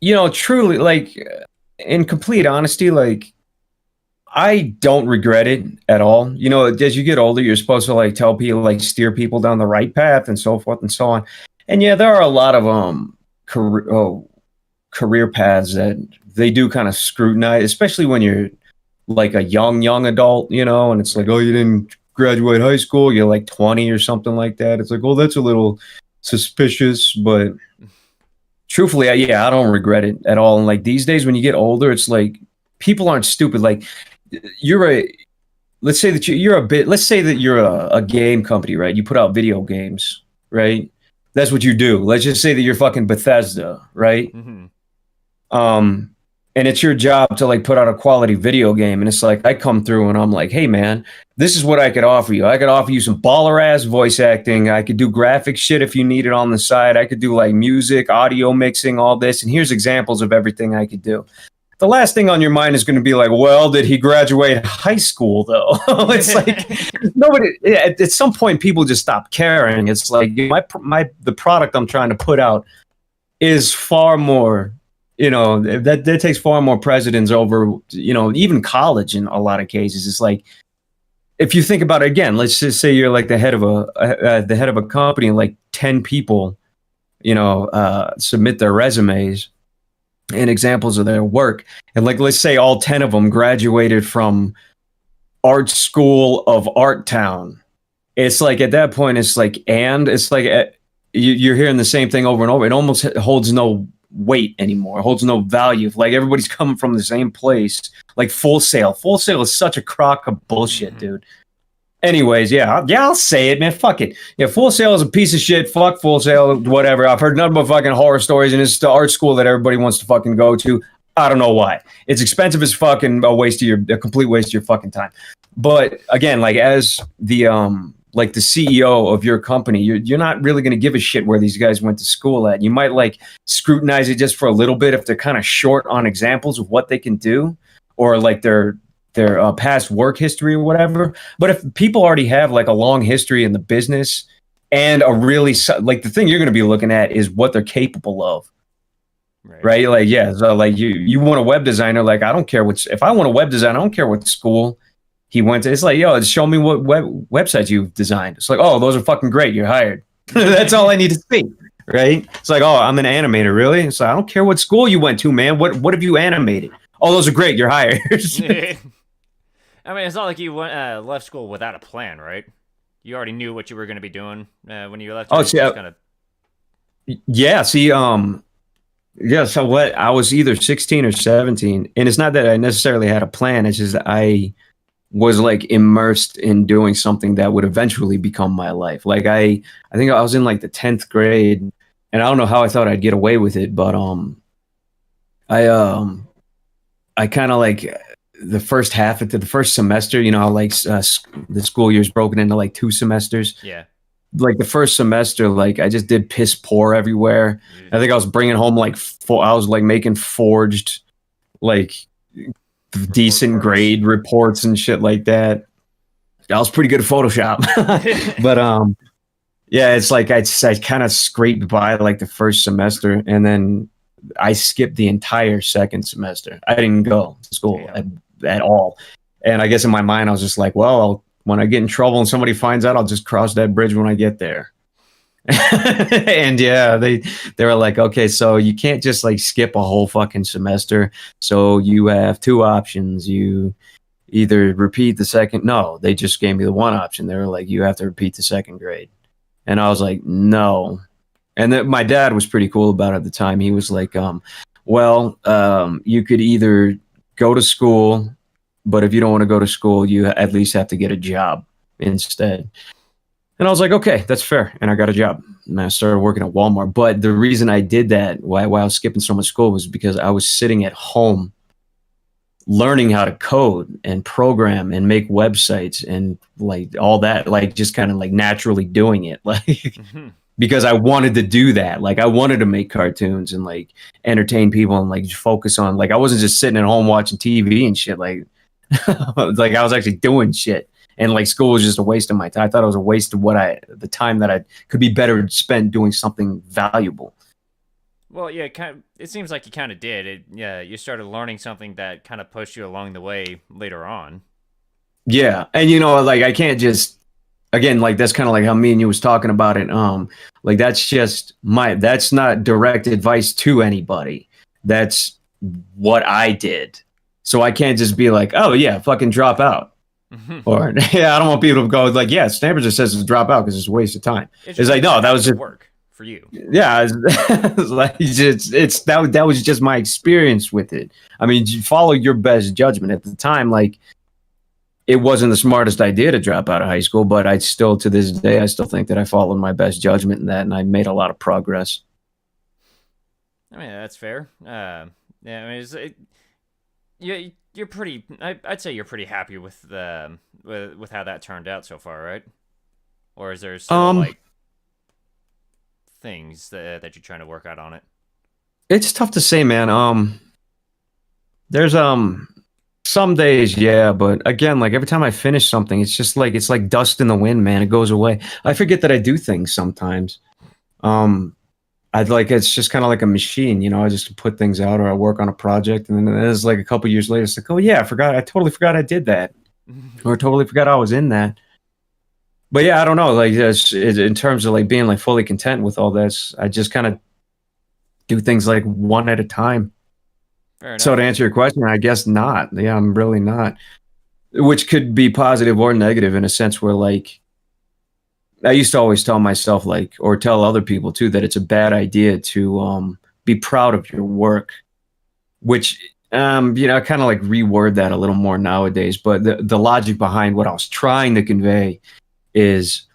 Truly, like in complete honesty, like I don't regret it at all. As you get older, you're supposed to like tell people, like steer people down the right path and so forth and so on. And yeah, there are a lot of career paths that they do kind of scrutinize, especially when you're like a young adult, and it's like, oh, you didn't graduate high school, you're like 20 or something like that. It's like, oh, that's a little suspicious, but truthfully, yeah, I don't regret it at all. And like these days, when you get older, it's like people aren't stupid. Like you're a let's say that you're a bit. Let's say that you're a game company, right? You put out video games, right? That's what you do. Let's just say that you're fucking Bethesda, right? Mm-hmm. Um, and it's your job to like put out a quality video game. And it's like I come through and I'm like, hey man, this is what I could offer you. I could offer you some baller ass voice acting. I could do graphic shit if you need it on the side. I could do like music, audio mixing, all this. And here's examples of everything I could do. The last thing on your mind is going to be like, well, did he graduate high school though? It's like nobody. At some point, people just stop caring. It's like the product I'm trying to put out is far more. That takes far more precedence over even college in a lot of cases. It's like if you think about it again, let's just say you're like the head of a company and like 10 people, submit their resumes and examples of their work. And like, let's say all 10 of them graduated from Art School of Art Town. It's like at that point, it's like you're hearing the same thing over and over. It almost holds no weight anymore. It holds no value. Like everybody's coming from the same place. Like Full Sail. Full Sail is such a crock of bullshit, dude. Anyways, I'll say it, man. Fuck it. Yeah, Full Sail is a piece of shit. Fuck Full Sail, whatever. I've heard nothing but fucking horror stories, and it's the art school that everybody wants to fucking go to. I don't know why. It's expensive as fucking a complete waste of your fucking time. But again, like as the like the CEO of your company, you're not really going to give a shit where these guys went to school at. You might like scrutinize it just for a little bit if they're kind of short on examples of what they can do, or like their past work history or whatever. But if people already have like a long history in the business and a really like the thing you're going to be looking at is what they're capable of. Right? Like, yeah. So like you want a web designer. Like, I don't care if I want a web designer, I don't care what school he went to. It's like, yo, show me what websites you've designed. It's like, oh, those are fucking great. You're hired. That's all I need to see. Right? It's like, oh, I'm an animator. Really? It's like, I don't care what school you went to, man. What have you animated? Oh, those are great. You're hired. I mean, it's not like you left school without a plan, right? You already knew what you were going to be doing when you left. Oh, see, yeah. See, so what? I was either 16 or 17, and it's not that I necessarily had a plan. It's just that I was like immersed in doing something that would eventually become my life. Like I think I was in like the 10th grade, and I don't know how I thought I'd get away with it, but I kind of like. The first half into the first semester, like the school year's broken into like 2 semesters. Yeah. Like the first semester, like I just did piss poor everywhere. I think I was bringing home like I was like making forged, like decent grade reports and shit like that. I was pretty good at Photoshop, but yeah, it's like I kind of scraped by like the first semester, and then I skipped the entire second semester. I didn't go to school at all. And I guess in my mind, I was just like, well, when I get in trouble and somebody finds out, I'll just cross that bridge when I get there. And yeah, they were like, okay, so you can't just like skip a whole fucking semester. So you have 2 options. You either repeat the second. No, they just gave me the one option. They were like, you have to repeat the second grade. And I was like, no. And then my dad was pretty cool about it at the time. He was like, you could either go to school, but if you don't want to go to school, you at least have to get a job instead. And I was like, okay, that's fair. And I got a job. And I started working at Walmart. But the reason I did that, why I was skipping so much school, was because I was sitting at home learning how to code and program and make websites and like all that, like just kind of like naturally doing it. Like because I wanted to do that. Like I wanted to make cartoons and like entertain people and like focus on, like I wasn't just sitting at home watching TV and shit. Like, like I was actually doing shit, and like school was just a waste of my time. I thought it was a waste of the time that I could be better spent doing something valuable. Well, yeah, it seems like you kind of did. Yeah, you started learning something that kind of pushed you along the way later on. Yeah, and like I can't just. Again, like that's kind of like how me and you was talking about it. Like that's not direct advice to anybody. That's what I did. So I can't just be like, oh yeah, fucking drop out. Or yeah, I don't want people to go like, yeah, Stanford just says to drop out because it's a waste of time. It's like, no, that was just work for you. Yeah, it's like it's that was just my experience with it. I mean, you follow your best judgment at the time. Like, it wasn't the smartest idea to drop out of high school, but I still, to this day, I still think that I followed my best judgment in that, and I made a lot of progress. I mean, that's fair. Yeah, I mean, you're pretty. I'd say you're pretty happy with the with how that turned out so far, right? Or is there still Um, like things that you're trying to work out on it? it's tough to say, man. There's some days, yeah, but again, like every time I finish something, it's like dust in the wind, man. It goes away. I forget that I do things sometimes. Um, I'd like it's just kind of like a machine, you know. I just put things out, or I work on a project, and then it's like a couple years later, it's like, oh yeah, I forgot. I totally forgot I did that, or totally forgot I was in that. But yeah, I don't know. Like in terms of like being like fully content with all this, I just kind of do things like one at a time. Fair So to enough. answer your question, I guess not. Yeah, I'm really not. Which could be positive or negative in a sense where like I used to always tell myself like or tell other people too that it's a bad idea to be proud of your work, which you know, I kind of like reword that a little more nowadays, but the logic behind what I was trying to convey is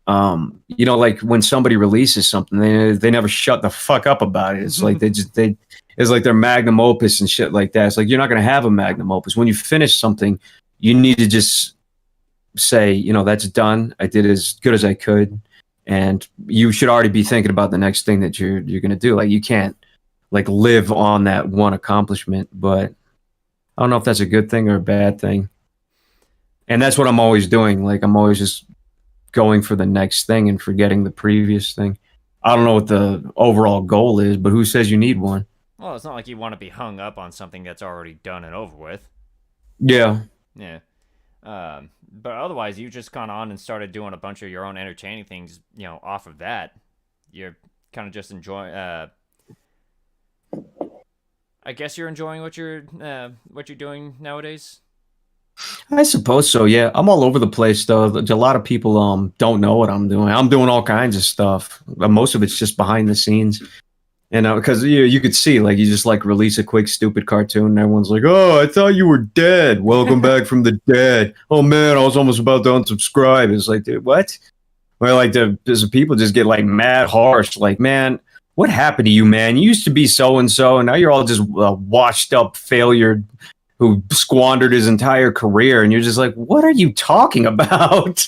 you know, like when somebody releases something, they never shut the fuck up about it. It's like they it's like their magnum opus and shit like that. It's like you're not gonna have a magnum opus. When you finish something, you need to just say, you know, that's done. I did as good as I could. And you should already be thinking about the next thing that you're gonna do. Like you can't like live on that one accomplishment. But I don't know if that's a good thing or a bad thing. And that's what I'm always doing. Like I'm always just going for the next thing and forgetting the previous thing. I don't know what the overall goal is, but who says you need one? Well, it's not like you want to be hung up on something that's already done and over with. Yeah. Yeah. But otherwise, you just gone on and started doing a bunch of your own entertaining things, off of that. You're kind of just enjoying. I guess you're enjoying what you're doing nowadays. I suppose so. Yeah, I'm all over the place though. A lot of people don't know what I'm doing. I'm doing all kinds of stuff. Most of it's just behind the scenes. You know, because you could see like you just like release a quick stupid cartoon and everyone's like, "Oh, I thought you were dead. Welcome back from the dead." Oh man, I was almost about to unsubscribe. It's like, dude, what? Or like the people just get like mad harsh. Like, man, what happened to you, man? You used to be so and so, and now you're all just washed up failure who squandered his entire career, and you're just like, what are you talking about?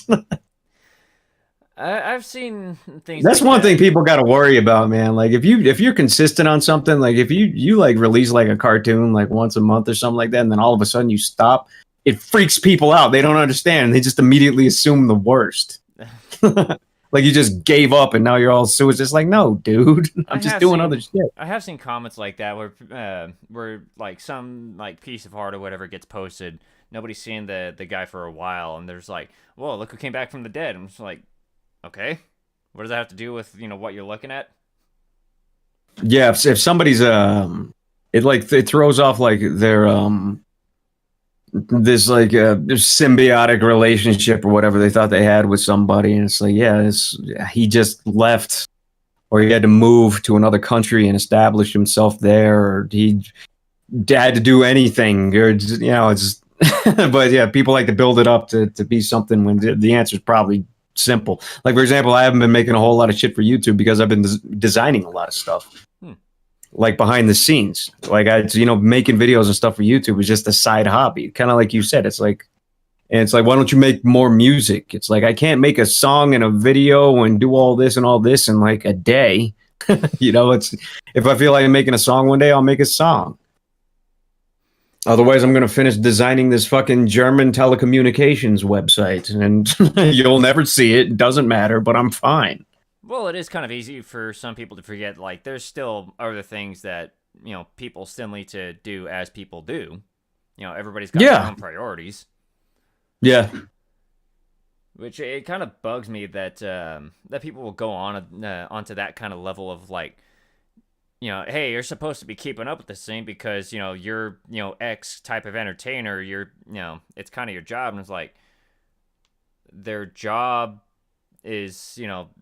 I've seen things That's like one thing that. people got to worry about, man. Like if you're consistent on something, like if you like release like a cartoon like once a month or something like that, and then all of a sudden you stop, it freaks people out. They don't understand. They just immediately assume the worst. Like you just gave up and now you're all sued. It's just like, no, dude, I I'm just have doing other seen shit. I have seen comments like that where like some like piece of art or whatever gets posted. Nobody's seen the guy for a while, and there's like, whoa, look who came back from the dead. I'm just like, okay, what does that have to do with what you're looking at? Yeah, if somebody's it like it throws off like their this like this symbiotic relationship or whatever they thought they had with somebody, and it's like, yeah, he just left, or he had to move to another country and establish himself there, or he had to do anything, or you know, it's. But yeah, people like to build it up to be something when the answer is probably simple. Like for example, I haven't been making a whole lot of shit for YouTube because I've been designing a lot of stuff Hmm. like behind the scenes. Like making videos and stuff for YouTube is just a side hobby. Kind of like you said, it's like, and it's like, why don't you make more music? It's like I can't make a song and a video and do all this in like a day. It's if I feel like making a song one day, I'll make a song. Otherwise, I'm going to finish designing this fucking German telecommunications website, and you'll never see it. It doesn't matter, but I'm fine. Well, it is kind of easy for some people to forget. Like, there's still other things that people still need to do as people do. Everybody's got their Yeah, own priorities. yeah. Which it kind of bugs me that that people will go on onto that kind of level of like, hey, you're supposed to be keeping up with this thing because you're X type of entertainer. You're it's kind of your job, and it's like their job is,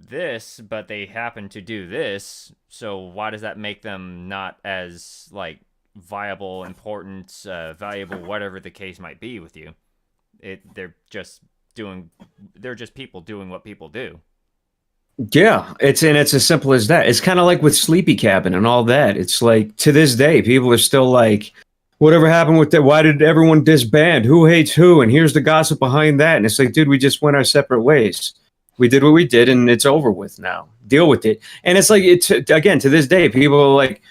this, but they happen to do this. So why does that make them not as like viable, important, valuable, whatever the case might be with you? They're just people doing what people do. Yeah, it's as simple as that. It's kind of like with Sleepy Cabin and all that. It's like to this day, people are still like, whatever happened with that? Why did everyone disband? Who hates who? And here's the gossip behind that. And it's like, dude, we just went our separate ways. We did what we did, and it's over with now. Deal with it. And it's like, it's again to this day, people are like,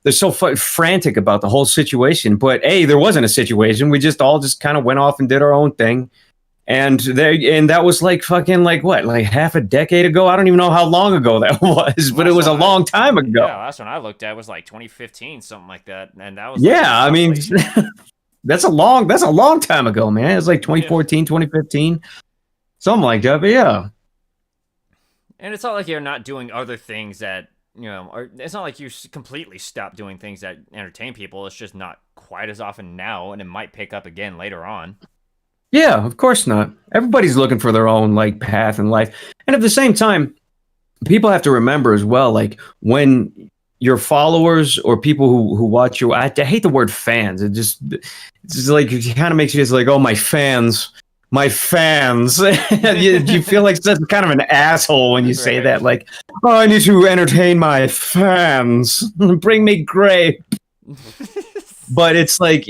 they're so frantic about the whole situation. But there wasn't a situation. We all just kind of went off and did our own thing. And that was like fucking like what, like half a decade ago? I don't even know how long ago that was, but it was a long time ago. Yeah, last one I looked at was like 2015, something like that, and that was I mean, that's a long time ago, man. It's like 2014, 2015, something like that. But yeah, and it's not like you're not doing other things that or it's not like you completely stop doing things that entertain people. It's just not quite as often now, and it might pick up again later on. Yeah, of course not. Everybody's looking for their own like path in life. And at the same time, people have to remember as well, like when your followers or people who watch you, I hate the word fans. It's just like, it kind of makes you just like, oh, my fans. you feel like such kind of an asshole when you say that. Like, oh, I need to entertain my fans. Bring me grape. But it's like,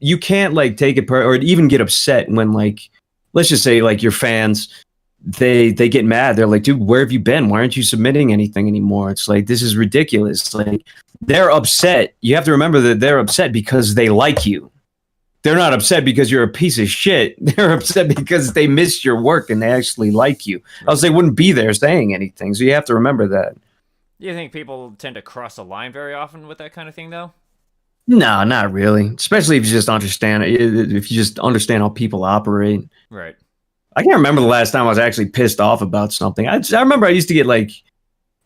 you can't like take it or even get upset when like, let's just say like your fans, they get mad. They're like, dude, where have you been? Why aren't you submitting anything anymore? It's like, this is ridiculous. Like, they're upset. You have to remember that they're upset because they like you. They're not upset because you're a piece of shit. They're upset because they missed your work and they actually like you. Else they wouldn't be there saying anything. So you have to remember that. Do you think people tend to cross a line very often with that kind of thing, though? No, not really. Especially if you just understand how people operate. Right. I can't remember the last time I was actually pissed off about something. I remember I used to get like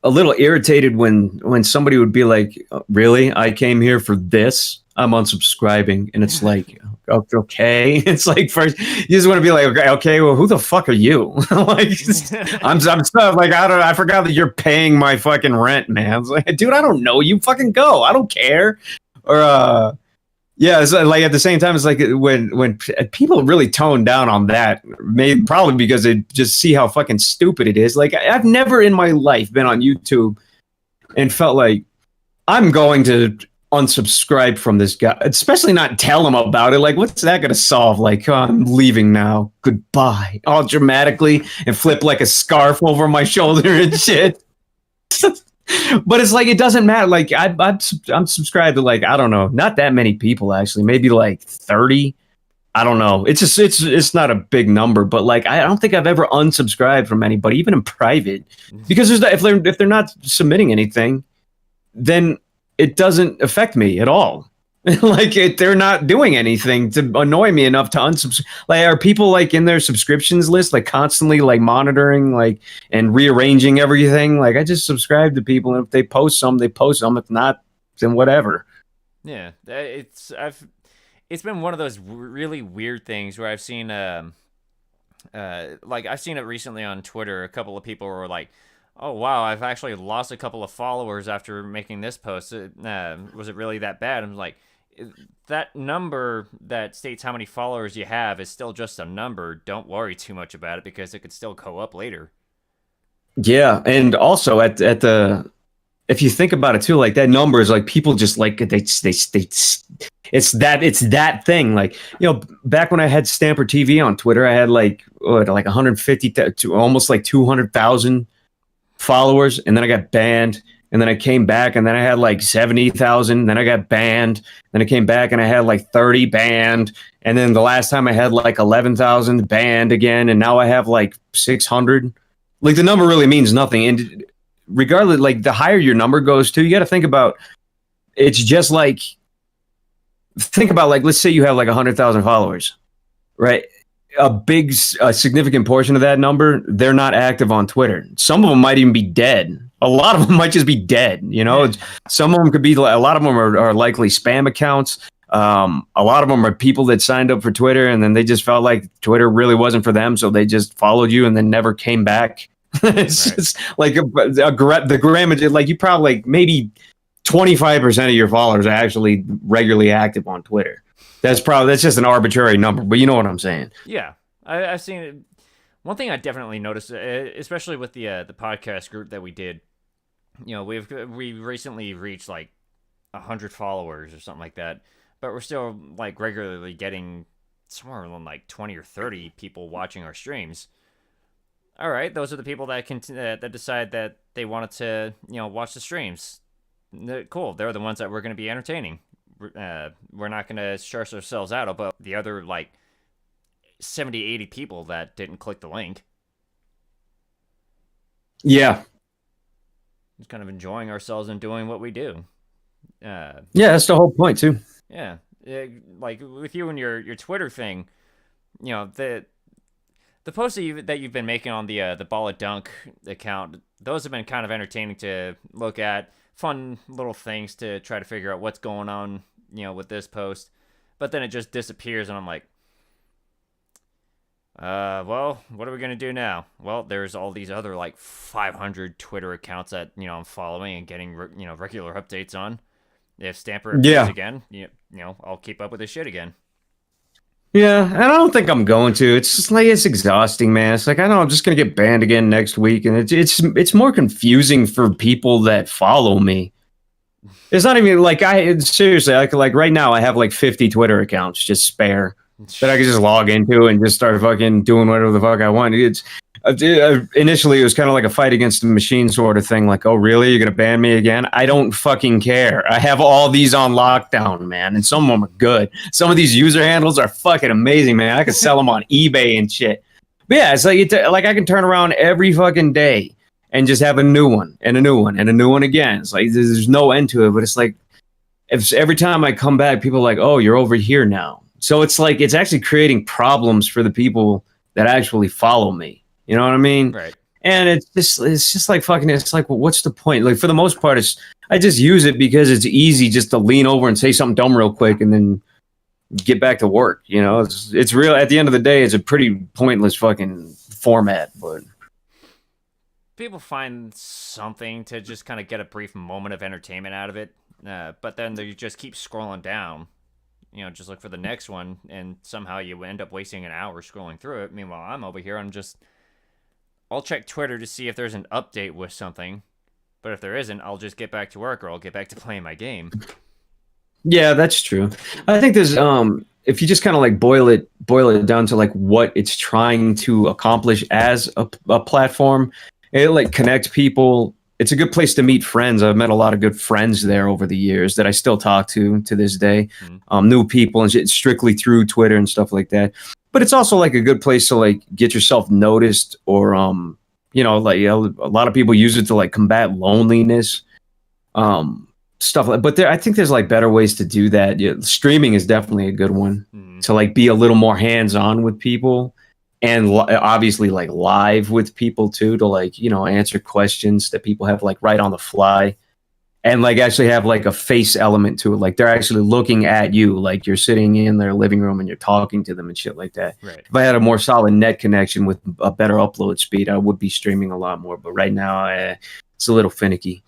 a little irritated when somebody would be like, "Really? I came here for this. I'm unsubscribing." And it's like, okay. It's like, first you just want to be like, okay, well, who the fuck are you? Like, I'm stuff like, I forgot that you're paying my fucking rent, man. It's like, dude, I don't know. You fucking go. I don't care. Or it's like at the same time, it's like when people really tone down on that, probably because they just see how fucking stupid it is. Like, I've never in my life been on YouTube and felt like I'm going to unsubscribe from this guy, especially not tell him about it. Like, what's that going to solve? Like, oh, I'm leaving now. Goodbye. All dramatically and flip like a scarf over my shoulder and shit. But it's like, it doesn't matter. Like, I'm subscribed to like, I don't know, not that many people actually, maybe like 30. I don't know. It's just it's not a big number, but like, I don't think I've ever unsubscribed from anybody, even in private, because if they're not submitting anything, then it doesn't affect me at all. Like, they're not doing anything to annoy me enough to unsubscribe. Like, are people like in their subscriptions list, like constantly like monitoring, like, and rearranging everything? Like, I just subscribe to people, and if they post some, they post some. If not, then whatever. Yeah, it's been one of those really weird things where I've seen like I've seen it recently on Twitter. A couple of people were like, "Oh wow, I've actually lost a couple of followers after making this post. Was it really that bad?" I'm like, that number that states how many followers you have is still just a number. Don't worry too much about it because it could still go up later. Yeah, and also at the, if you think about it too, like that number is like, people just like it's that thing. Like, back when I had Stamper TV on Twitter, I had like 150 to almost like 200,000 followers, and then I got banned. And then I came back, and then I had like 70,000. Then I got banned. Then I came back, and I had like 30 banned. And then the last time I had like 11,000 banned again. And now I have like 600. Like, the number really means nothing. And regardless, like, the higher your number goes to, you got to think about, it's just like, think about like, let's say you have like 100,000 followers, right? A significant portion of that number, they're not active on Twitter. Some of them might even be dead. A lot of them might just be dead. Some of them could be, a lot of them are likely spam accounts. A lot of them are people that signed up for Twitter and then they just felt like Twitter really wasn't for them, so they just followed you and then never came back. It's Right. just like the grammage, like you probably like maybe 25% of your followers are actually regularly active on Twitter. That's just an arbitrary number, but you know what I'm saying. Yeah, I've seen it. One thing I definitely noticed, especially with the podcast group that we did, we recently reached like 100 followers or something like that, but we're still like regularly getting somewhere around like 20 or 30 people watching our streams. All right, those are the people that that decide that they wanted to watch the streams. Cool, they're the ones that we're going to be entertaining. We're not going to stress ourselves out about the other like 70, 80 people that didn't click the link. Yeah. Just kind of enjoying ourselves and doing what we do. Yeah, that's the whole point too. Yeah, like with you and your Twitter thing, the posts that you've been making on the Ball of Dunk account, those have been kind of entertaining to look at. Fun little things to try to figure out what's going on, with this post. But then it just disappears, and I'm like, well, what are we gonna do now? Well, there's all these other like 500 Twitter accounts that I'm following and getting regular updates on. If Stamper appears again, I'll keep up with this shit again. Yeah, and I don't think I'm going to. It's just like it's exhausting, man. It's like I know I'm just gonna get banned again next week, and it's more confusing for people that follow me. It's not even like seriously like right now I have like 50 Twitter accounts just spare that I can just log into and just start fucking doing whatever the fuck I want. Initially it was kind of like a fight against the machine sort of thing. Like, oh really, you're gonna ban me again? I don't fucking care. I have all these on lockdown, man, and some of them are good. Some of these user handles are fucking amazing, man. I could sell them on eBay and shit. But yeah, it's like I can turn around every fucking day and just have a new one and a new one and a new one again. It's like there's no end to it. But it's like if every time I come back, people are like, oh, you're over here now. So it's like it's actually creating problems for the people that actually follow me. You know what I mean? Right. And it's just like fucking. It's like, well, what's the point? Like for the most part, I just use it because it's easy just to lean over and say something dumb real quick and then get back to work. It's real. At the end of the day, it's a pretty pointless fucking format. But people find something to just kind of get a brief moment of entertainment out of it, but then they just keep scrolling down. Just look for the next one, and somehow you end up wasting an hour scrolling through it. Meanwhile, I'm over here. I'll check Twitter to see if there's an update with something, but if there isn't, I'll just get back to work or I'll get back to playing my game. yeah, that's true. I think there's if you just kind of like boil it down to like what it's trying to accomplish as a platform, it like connects people. It's a good place to meet friends. I've met a lot of good friends there over the years that I still talk to this day. New people and shit, strictly through Twitter and stuff like that. But it's also like a good place to like get yourself noticed, or like a lot of people use it to like combat loneliness, stuff like. But I think there's like better ways to do that. Yeah, streaming is definitely a good one to like be a little more hands on with people, and obviously like live with people too, to like answer questions that people have like right on the fly. And like actually have like a face element to it. Like they're actually looking at you, like you're sitting in their living room and you're talking to them and shit like that. Right. If I had a more solid net connection with a better upload speed, I would be streaming a lot more. But right now, it's a little finicky.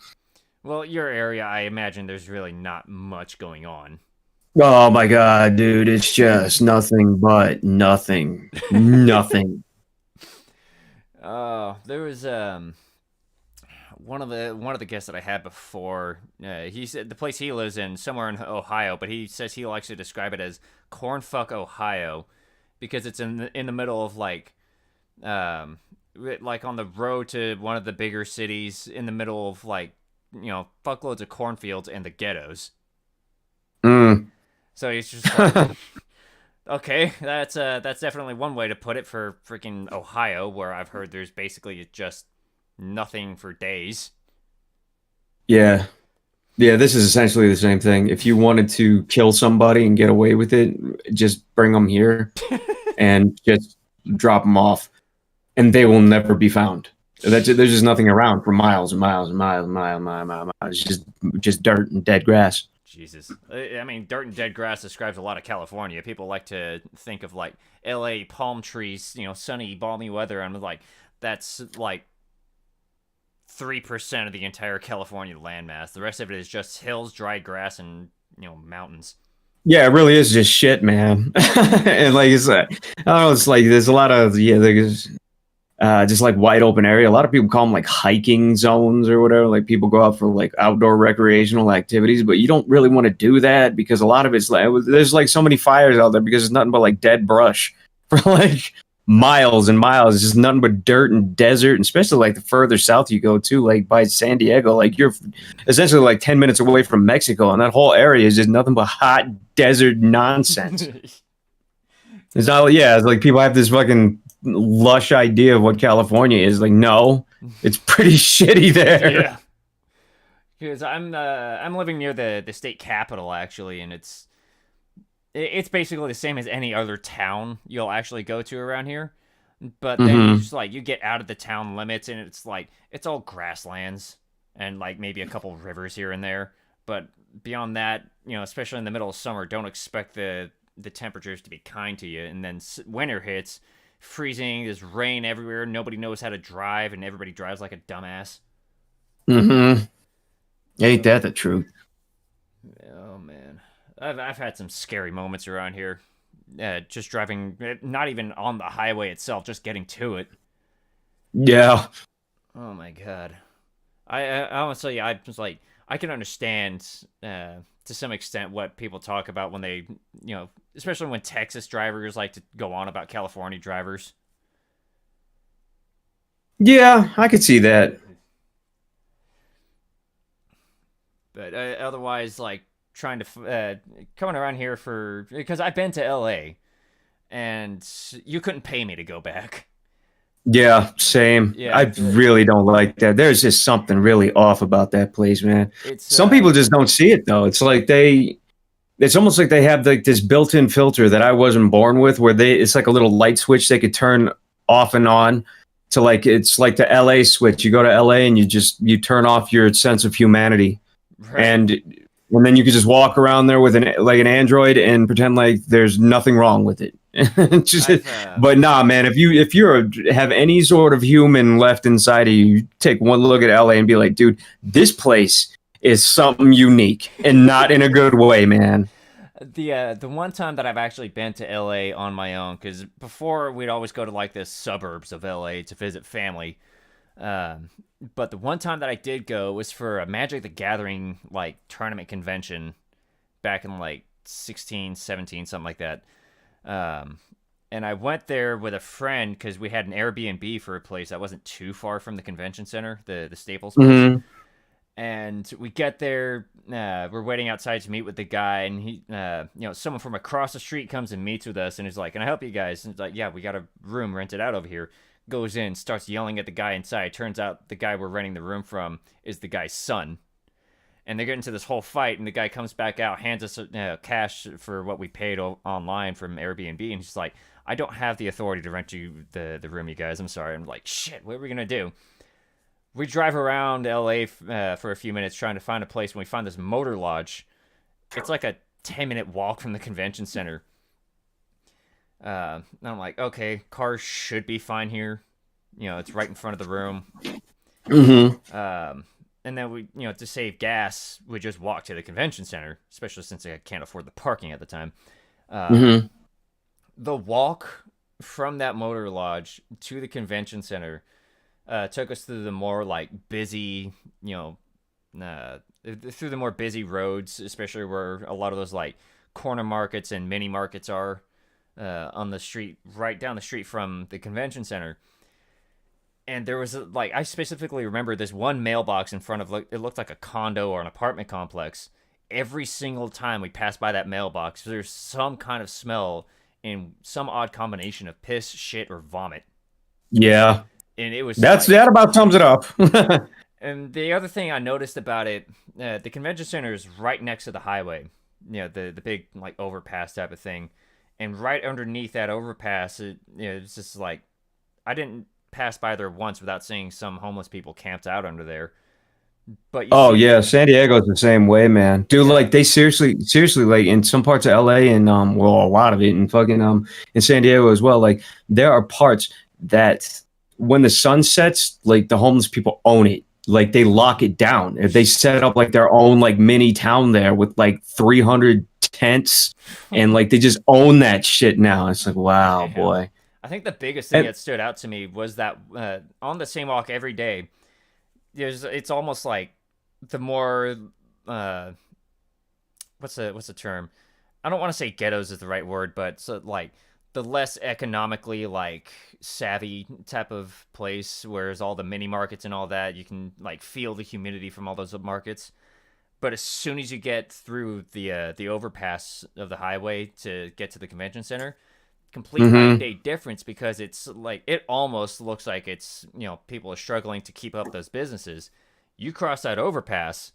Well, your area, I imagine there's really not much going on. Oh my god, dude! It's just nothing but nothing. There was one of the guests that I had before. He said the place he lives in, somewhere in Ohio, but he says he likes to describe it as cornfuck Ohio, because it's in the middle of like on the road to one of the bigger cities, in the middle of like fuckloads of cornfields and the ghettos. So he's just like, okay, that's definitely one way to put it for freaking Ohio, where I've heard there's basically just nothing for days. Yeah, this is essentially the same thing. If you wanted to kill somebody and get away with it, just bring them here and just drop them off, and they will never be found. There's just nothing around for miles and miles and miles and miles. It's just dirt and dead grass. Jesus. I mean, dirt and dead grass describes a lot of California. People like to think of like LA palm trees, sunny, balmy weather. I'm like, that's like 3% of the entire California landmass. The rest of it is just hills, dry grass, and mountains. Yeah, it really is just shit, man. And like it's like, I don't know, it's like there's a lot of there's just like wide open area. A lot of people call them like hiking zones or whatever. Like people go out for like outdoor recreational activities, but you don't really want to do that because a lot of it's like there's like so many fires out there because it's nothing but like dead brush for like miles and miles. It's just nothing but dirt and desert, and especially like the further south you go to, like by San Diego, like you're essentially like 10 minutes away from Mexico, and that whole area is just nothing but hot desert nonsense. It's not, yeah, it's like people have this fucking lush idea of what California is. Like, no, it's pretty shitty there. Yeah. Because I'm living near the state capital actually, and it's basically the same as any other town you'll actually go to around here. But then you just like you get out of the town limits, and it's like it's all grasslands and like maybe a couple rivers here and there. But beyond that, especially in the middle of summer, don't expect the temperatures to be kind to you. And then winter hits, freezing, there's rain everywhere, nobody knows how to drive, and everybody drives like a dumbass. Ain't that the truth? Oh man, I've had some scary moments around here. Just driving, not even on the highway itself, just getting to it. Yeah. Oh my god. I honestly, I was like, I can understand to some extent what people talk about when they, especially when Texas drivers like to go on about California drivers. Yeah, I could see that. But otherwise, like trying to coming around here because I've been to LA and you couldn't pay me to go back. Yeah, same. Yeah, I really don't like that. There's just something really off about that place, man. Some people just don't see it though. It's like it's almost like they have like this built-in filter that I wasn't born with, where it's like a little light switch they could turn off and on to like it's like the LA switch. You go to LA and you turn off your sense of humanity, right. and then you could just walk around there with an Android and pretend like there's nothing wrong with it. But nah, man, if you have any sort of human left inside of you, you take one look at LA and be like, dude, this place is something unique and not in a good way, man. The one time that I've actually been to LA on my own, because before we'd always go to like the suburbs of LA to visit family. But the one time that I did go was for a Magic the Gathering like tournament convention back in like 16, 17, something like that. And I went there with a friend because we had an Airbnb for a place that wasn't too far from the convention center, the Staples place. And we get there, we're waiting outside to meet with the guy, and he, someone from across the street comes and meets with us, and is like, "Can I help you guys?" And it's like, "Yeah, we got a room rented out over here." Goes in, starts yelling at the guy inside. Turns out the guy we're renting the room from is the guy's son. And they get into this whole fight, and the guy comes back out, hands us cash for what we paid online from Airbnb, and he's like, "I don't have the authority to rent you the room, you guys. I'm sorry." I'm like, "Shit, what are we gonna do?" We drive around LA for a few minutes trying to find a place, and we find this motor lodge. It's like a 10-minute walk from the convention center. And I'm like, okay, cars should be fine here. It's right in front of the room. And then we, to save gas, we just walk to the convention center, especially since I can't afford the parking at the time. The walk from that motor lodge to the convention center took us through the more like busy, through the more busy roads, especially where a lot of those like corner markets and mini markets are on the street, right down the street from the convention center. And there was like, I specifically remember this one mailbox in front of, it looked like a condo or an apartment complex. Every single time we passed by that mailbox, there's some kind of smell in some odd combination of piss, shit, or vomit. Yeah. And it was that about sums it up. And the other thing I noticed about it, the convention center is right next to the highway, the big like overpass type of thing, and right underneath that overpass, it's just like, I didn't pass by there once without seeing some homeless people camped out under there. But you Oh see, yeah, San Diego's the same way, man. Dude, yeah, like they seriously, like in some parts of LA and well, a lot of it in fucking in San Diego as well. Like there are parts that when the sun sets, like the homeless people own it. Like they lock it down. They set up like their own like mini town there with like 300 tents and like they just own that shit now. It's like, wow, damn. boy. I think the biggest thing And that stood out to me was that on the same walk every day, it's almost like the more uh, what's the term? I don't want to say ghettos is the right word, but so like the less economically like savvy type of place, whereas all the mini markets and all that, you can like feel the humidity from all those markets. But as soon as you get through the overpass of the highway to get to the convention center, complete night and mm-hmm. day difference because it's like it almost looks like it's people are struggling to keep up those businesses. You cross that overpass,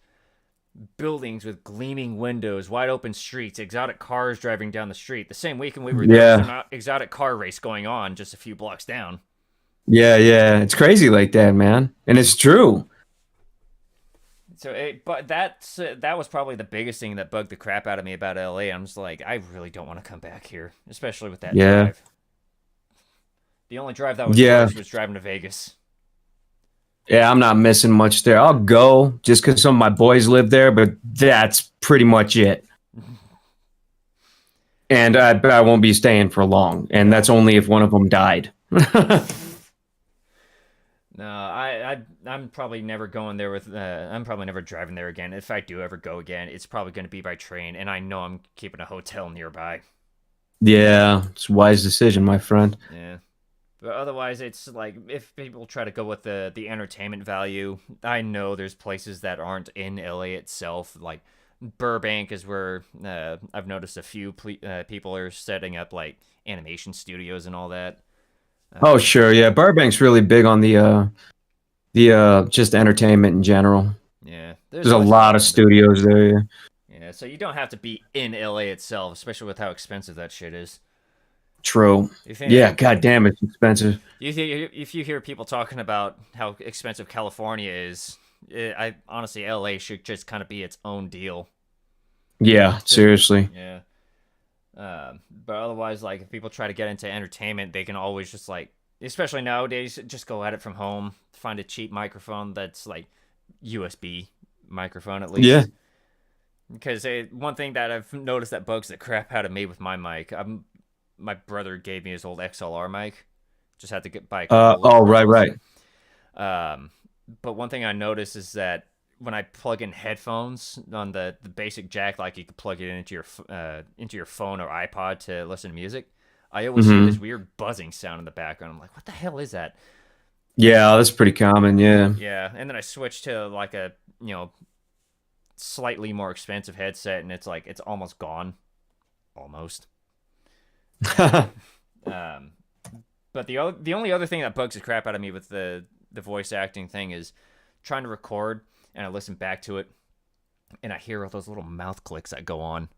buildings with gleaming windows, wide open streets, exotic cars driving down the street. The same weekend we were there was Yeah. an exotic car race going on just a few blocks down. Yeah, yeah. It's crazy like that, man. And it's true. But that was probably the biggest thing that bugged the crap out of me about LA. I'm just like, I really don't want to come back here, especially with that Yeah. drive. The only drive that was Yeah. worse was driving to Vegas. Yeah, I'm not missing much there. I'll go just because some of my boys live there, but that's pretty much it. And I won't be staying for long. And No, that's only if one of them died. no, I'm probably never going there with. I'm probably never driving there again. If I do ever go again, it's probably going to be by train, and I know I'm keeping a hotel nearby. Yeah, it's a wise decision, my friend. Yeah. But otherwise, it's like if people try to go with the entertainment value, I know there's places that aren't in LA itself. Like Burbank is where I've noticed a few people are setting up like animation studios and all that. Oh, Um, sure. Yeah, Burbank's really big on the just entertainment in general. yeah, there's There's a always a lot lot of around it. studios there. Yeah. Yeah, so you don't have to be in LA itself, especially with how expensive that shit is. True. If Yeah, god damn, it's expensive. if you hear people talking about how expensive California is, I honestly LA should just kind of be its own deal. Yeah, Just seriously. yeah. But otherwise, like if people try to get into entertainment, they can always just like, especially nowadays, just go at it from home. Find a cheap microphone that's like USB microphone at Yeah. least. Because one thing that I've noticed that bugs the crap out of me with my mic, my brother gave me his old XLR mic. Just had to buy a cable Oh, right, regardless. right. Um, but one thing I noticed is that when I plug in headphones on the basic jack, like you could plug it into your phone or iPod to listen to music, I always hear this Hmm. weird buzzing sound in the background. I'm like, what the hell is that? Yeah, that's pretty common. Yeah. Yeah, and then I switched to like a slightly more expensive headset, and it's like it's almost gone, almost. Um, but the only other thing that bugs the crap out of me with the voice acting thing is trying to record and I listen back to it and I hear all those little mouth clicks that go on.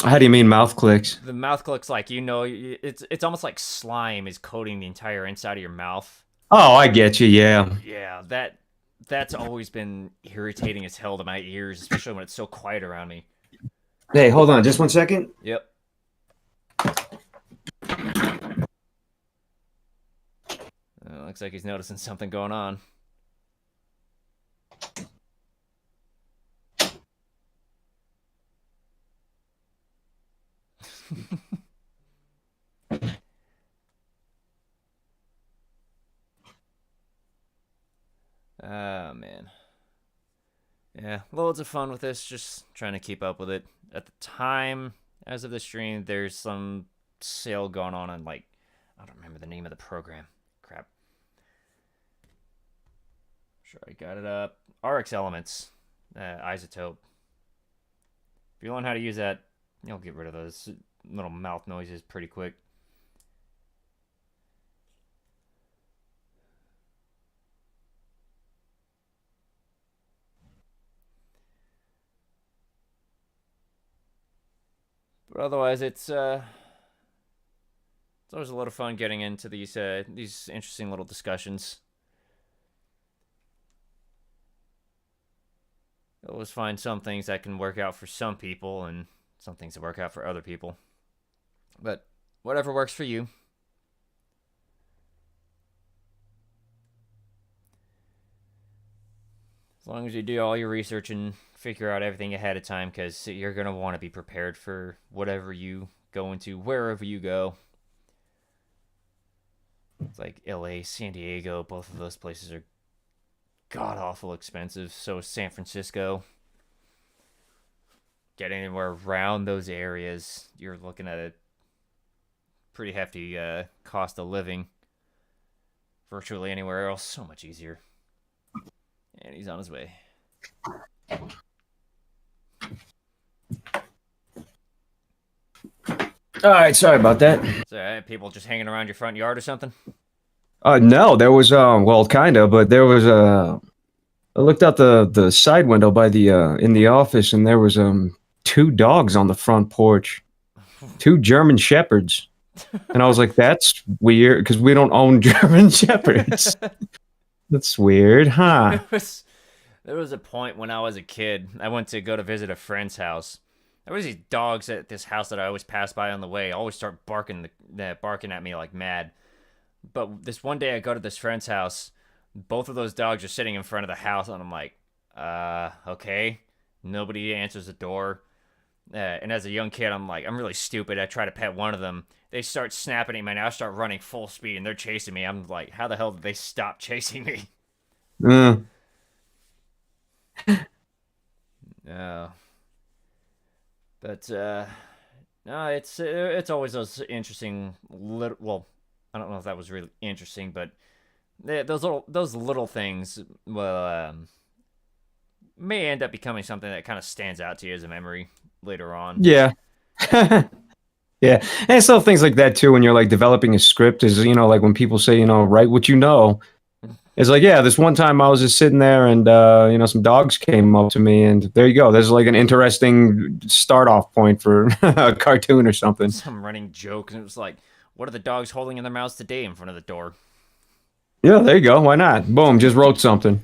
How do you mean mouth clicks? The mouth clicks like it's almost like slime is coating the entire inside of your mouth. Oh, I get you. Yeah. Yeah, that's always been irritating as hell to my ears, especially when it's so quiet around me. Hey, hold on, just 1 second. Yep. Looks like he's noticing something going on. Oh man. Yeah, loads of fun with this, just trying to keep up with it. At the time, as of the stream, there's some sale going on like I don't remember the name of the program. Crap. Sure, I got it up. RX Elements, Isotope. If you learn how to use that, you'll get rid of those little mouth noises pretty quick. But otherwise, it's always a lot of fun getting into these interesting little discussions. always find some things that can work out for some people and some things that work out for other people. But whatever works for you. As long as you do all your research and figure out everything ahead of time, because you're going to want to be prepared for whatever you go into, wherever you go. It's like LA, San Diego, both of those places are god awful expensive. So is San Francisco. Get anywhere around those areas, you're looking at a pretty hefty cost of living. Virtually anywhere else, so much easier. And he's on his way. All right, sorry about that. So people just hanging around your front yard or something? No, there was well, kind of, but there was I looked out the side window by the in the office, and there was two dogs on the front porch, two German shepherds, and I was like, that's weird because we don't own German shepherds. That's weird, huh? There was a point when I was a kid, I went to go to visit a friend's house. There was these dogs at this house that I always pass by on the way. Always start barking at me like mad. But this one day I go to this friend's house. Both of those dogs are sitting in front of the house, and I'm like, okay. Nobody answers the door. And as a young kid, I'm like, I'm really stupid. I try to pet one of them. They start snapping at me, and I start running full speed, and they're chasing me. I'm like, how the hell did they stop chasing me? Mm. No. But no, it's always those interesting little. Well, I don't know if that was really interesting, but those little things will may end up becoming something that kind of stands out to you as a memory later on. Yeah. Yeah, and it's little things like that too. When you're like developing a script, is like when people say write what you know. It's like, yeah, this one time I was just sitting there and, some dogs came up to me and there you go. There's like an interesting start off point for a cartoon or something. Some running joke. And it was like, what are the dogs holding in their mouths today in front of the door? Yeah, there you go. Why not? Boom, just wrote something.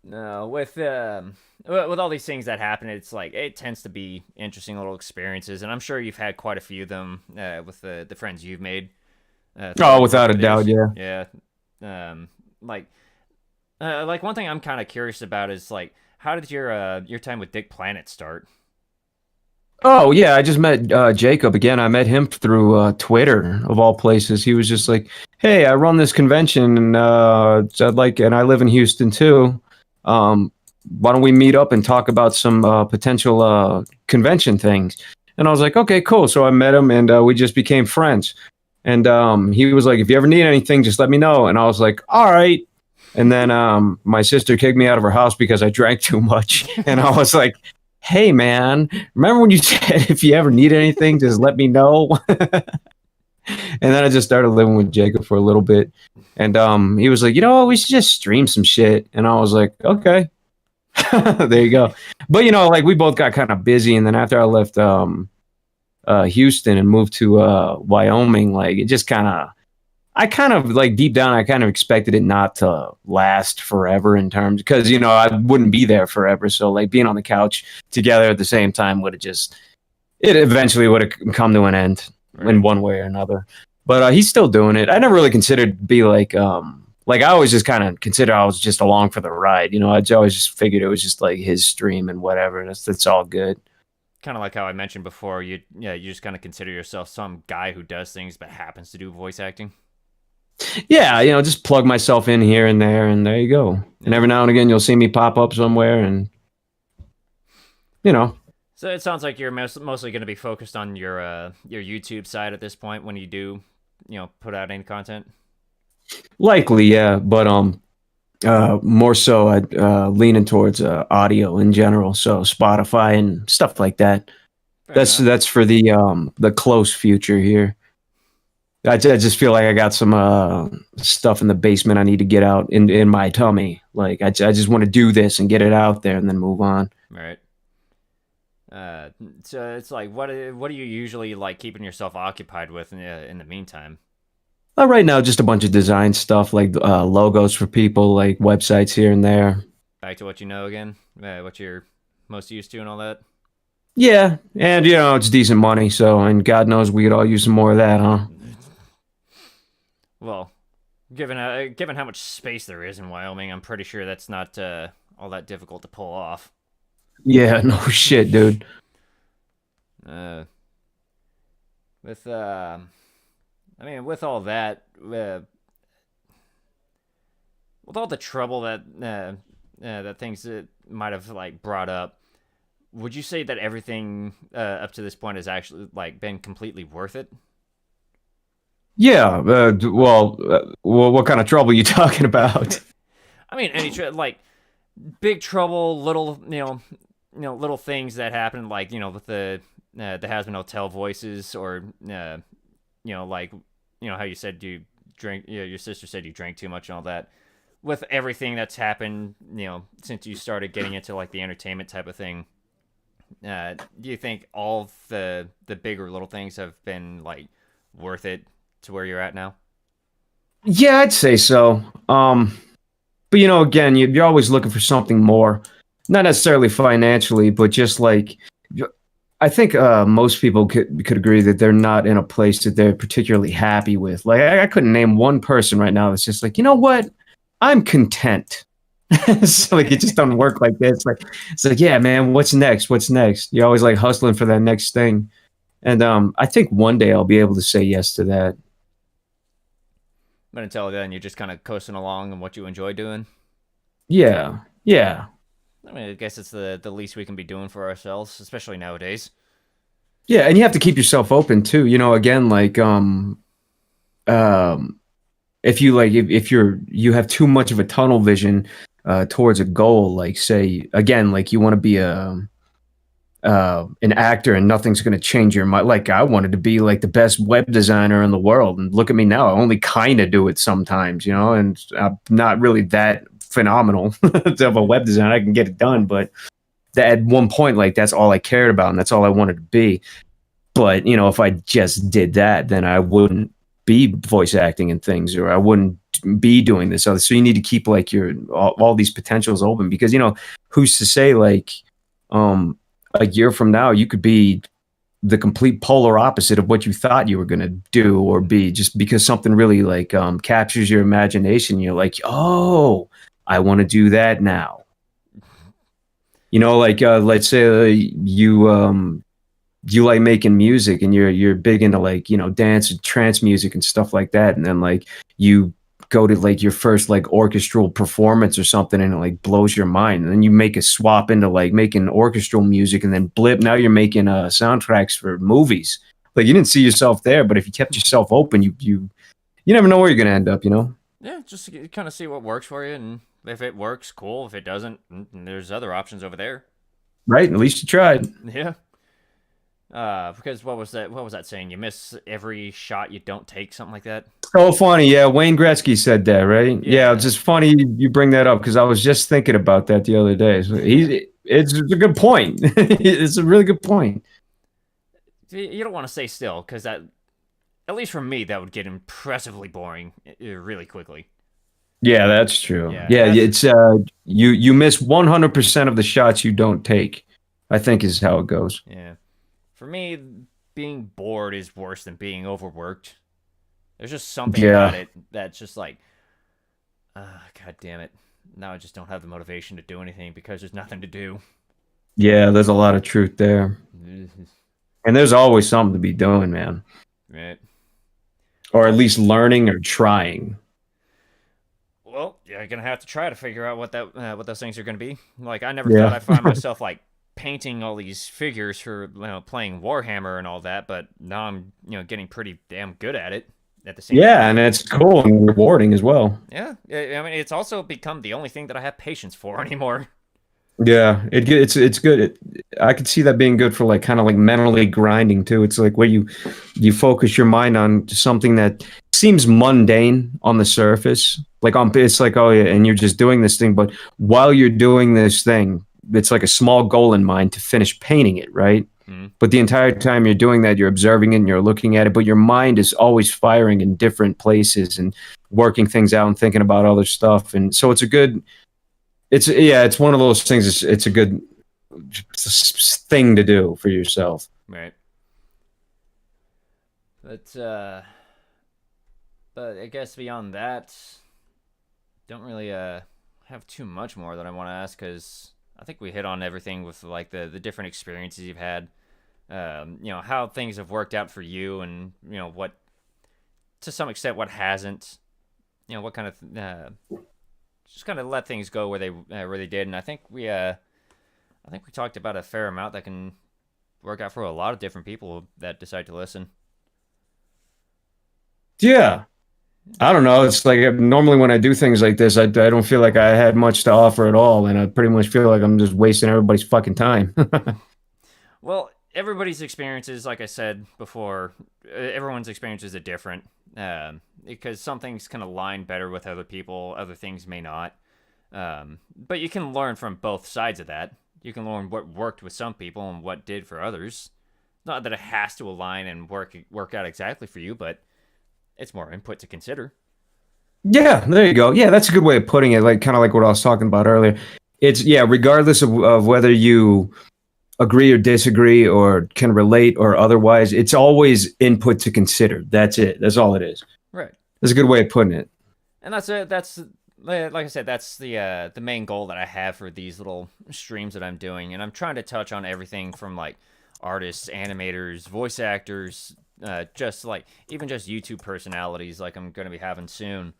No, with all these things that happen, it's like it tends to be interesting little experiences, and I'm sure you've had quite a few of them with the friends you've made. Oh, without a doubt, yeah. Yeah. Like one thing I'm kind of curious about is like, how did your time with Dick Planet start? Oh, yeah, I just met Jacob again. I met him through Twitter, of all places. He was just like, hey, I run this convention, and and I live in Houston too. Why don't we meet up and talk about some potential convention things? And I was like, okay, cool. So I met him, and we just became friends. And he was like, if you ever need anything, just let me know. And I was like, all right. And then my sister kicked me out of her house because I drank too much. And I was like, hey, man, remember when you said if you ever need anything, just let me know? And then I just started living with Jacob for a little bit. And he was like, we should just stream some shit. And I was like, okay. There you go. But, like we both got kind of busy. And then after I left Houston and moved to Wyoming, like it just I kind of like deep down, I kind of expected it not to last forever in terms because, I wouldn't be there forever. So like being on the couch together at the same time it eventually would have come to an end in one way or another. But he's still doing it. I never really considered to be like I always just kind of consider I was just along for the ride. I always just figured it was just like his stream and whatever. That's all good. Kind of like how I mentioned before, you just kind of consider yourself some guy who does things but happens to do voice acting. Yeah, just plug myself in here and there you go. Yeah. And every now and again, you'll see me pop up somewhere, and So it sounds like you're mostly going to be focused on your YouTube side at this point when you do, put out any content. Likely, yeah, but more so, I'd leaning towards audio in general, so Spotify and stuff like that. That's for the close future here. I just feel like I got some stuff in the basement I need to get out in my tummy. Like I just want to do this and get it out there and then move on. Right. So it's like, what are you usually like keeping yourself occupied with in the meantime? Right now, just a bunch of design stuff like logos for people, like websites here and there. Back to what you know again, what you're most used to, and all that. Yeah, and it's decent money, so and God knows we could all use some more of that, huh? Well, given how much space there is in Wyoming, I'm pretty sure that's not all that difficult to pull off. Yeah, no shit, dude. Uh, with I mean, with all that, with all the trouble that that things that might have like brought up, would you say that everything up to this point has actually like been completely worth it? Yeah, well, what kind of trouble you talking about? I mean, like big trouble, little little things that happen, like with the Hasman Hotel voices, or like how you said you drink, your sister said you drank too much and all that. With everything that's happened, since you started getting into like the entertainment type of thing, do you think all of the big or little things have been like worth it to where you're at now? Yeah, I'd say so. But again, you're always looking for something more, not necessarily financially, but just like I think most people could agree that they're not in a place that they're particularly happy with. Like I couldn't name one person right now that's just like, you know what, I'm content. So like it just doesn't work like that. It's like yeah, man, what's next? What's next? You're always like hustling for that next thing. And I think one day I'll be able to say yes to that. But until then, you're just kind of coasting along and what you enjoy doing. Yeah, yeah. I mean, I guess it's the least we can be doing for ourselves, especially nowadays. Yeah, and you have to keep yourself open too. Again, like if you like if you have too much of a tunnel vision towards a goal, like say again, like you want to be an actor and nothing's going to change your mind. Like I wanted to be like the best web designer in the world, and look at me now. I only kind of do it sometimes, and I'm not really that phenomenal of a web designer. I can get it done, but at one point, like that's all I cared about, and that's all I wanted to be. But if I just did that, then I wouldn't be voice acting and things, or I wouldn't be doing this other. So you need to keep like your all these potentials open, because who's to say like a year from now you could be the complete polar opposite of what you thought you were going to do or be, just because something really like captures your imagination. You're like, oh, I want to do that now. Like let's say you like making music, and you're big into like dance and trance music and stuff like that, and then like you go to like your first like orchestral performance or something, and it like blows your mind, and then you make a swap into like making orchestral music, and then blip, now you're making soundtracks for movies. Like you didn't see yourself there, but if you kept yourself open, you never know where you're gonna end up. Yeah, just kind of see what works for you, and if it works, cool. If it doesn't, there's other options over there. Right, at least you tried. Yeah. Because what was that? What was that saying? You miss every shot you don't take, something like that. Oh, funny. Yeah, Wayne Gretzky said that, right? Yeah, it's Yeah. just funny you bring that up, because I was just thinking about that the other day. So it's a good point. It's a really good point. You don't want to stay still, because that, at least for me, that would get impressively boring really quickly. Yeah, that's true. Yeah, Yeah, that's it's you miss 100% of the shots you don't take, I think is how it goes. yeah. For me, being bored is worse than being overworked. There's just something about Yeah. it that's just like, god damn it. Now I just don't have the motivation to do anything because there's nothing to do. Yeah, there's a lot of truth there. And there's always something to be doing, man. Right. Or at least learning or trying. Well, you're gonna have to try to figure out what those things are gonna be. Like I never thought Yeah. I'd find myself like painting all these figures for playing Warhammer and all that, but now I'm getting pretty damn good at it at the same Yeah, time. and it's cool and rewarding as well. Yeah, I mean it's also become the only thing that I have patience for anymore. Yeah, it's good. I could see that being good for like kind of like mentally grinding too. It's like where you focus your mind on something that seems mundane on the surface. Like it's like, oh yeah, and you're just doing this thing, but while you're doing this thing, it's like a small goal in mind to finish painting it, right? Mm. But the entire time you're doing that, you're observing it and you're looking at it, but your mind is always firing in different places and working things out and thinking about other stuff. And so it's one of those things. It's a good thing to do for yourself. Right. But I guess beyond that, don't really have too much more that I want to ask, because I think we hit on everything with like the different experiences you've had. How things have worked out for you, and what, to some extent, what hasn't. What kind of just kind of let things go where they did, and I think we talked about a fair amount that can work out for a lot of different people that decide to listen. Yeah. I don't know. It's like normally when I do things like this, I don't feel like I had much to offer at all, and I pretty much feel like I'm just wasting everybody's fucking time. Well, everybody's experiences, like I said before, everyone's experiences are different, because some things can align better with other people, other things may not. But you can learn from both sides of that. You can learn what worked with some people and what did for others. Not that it has to align and work out exactly for you, but it's more input to consider. Yeah, there you go. Yeah, that's a good way of putting it. Like kind of like what I was talking about earlier. It's regardless of whether you agree or disagree or can relate or otherwise, it's always input to consider. That's it. That's all it is. Right. That's a good way of putting it. And that's it. That's, like I said, that's the main goal that I have for these little streams that I'm doing, and I'm trying to touch on everything from like artists, animators, voice actors, just like even just YouTube personalities, like I'm going to be having soon.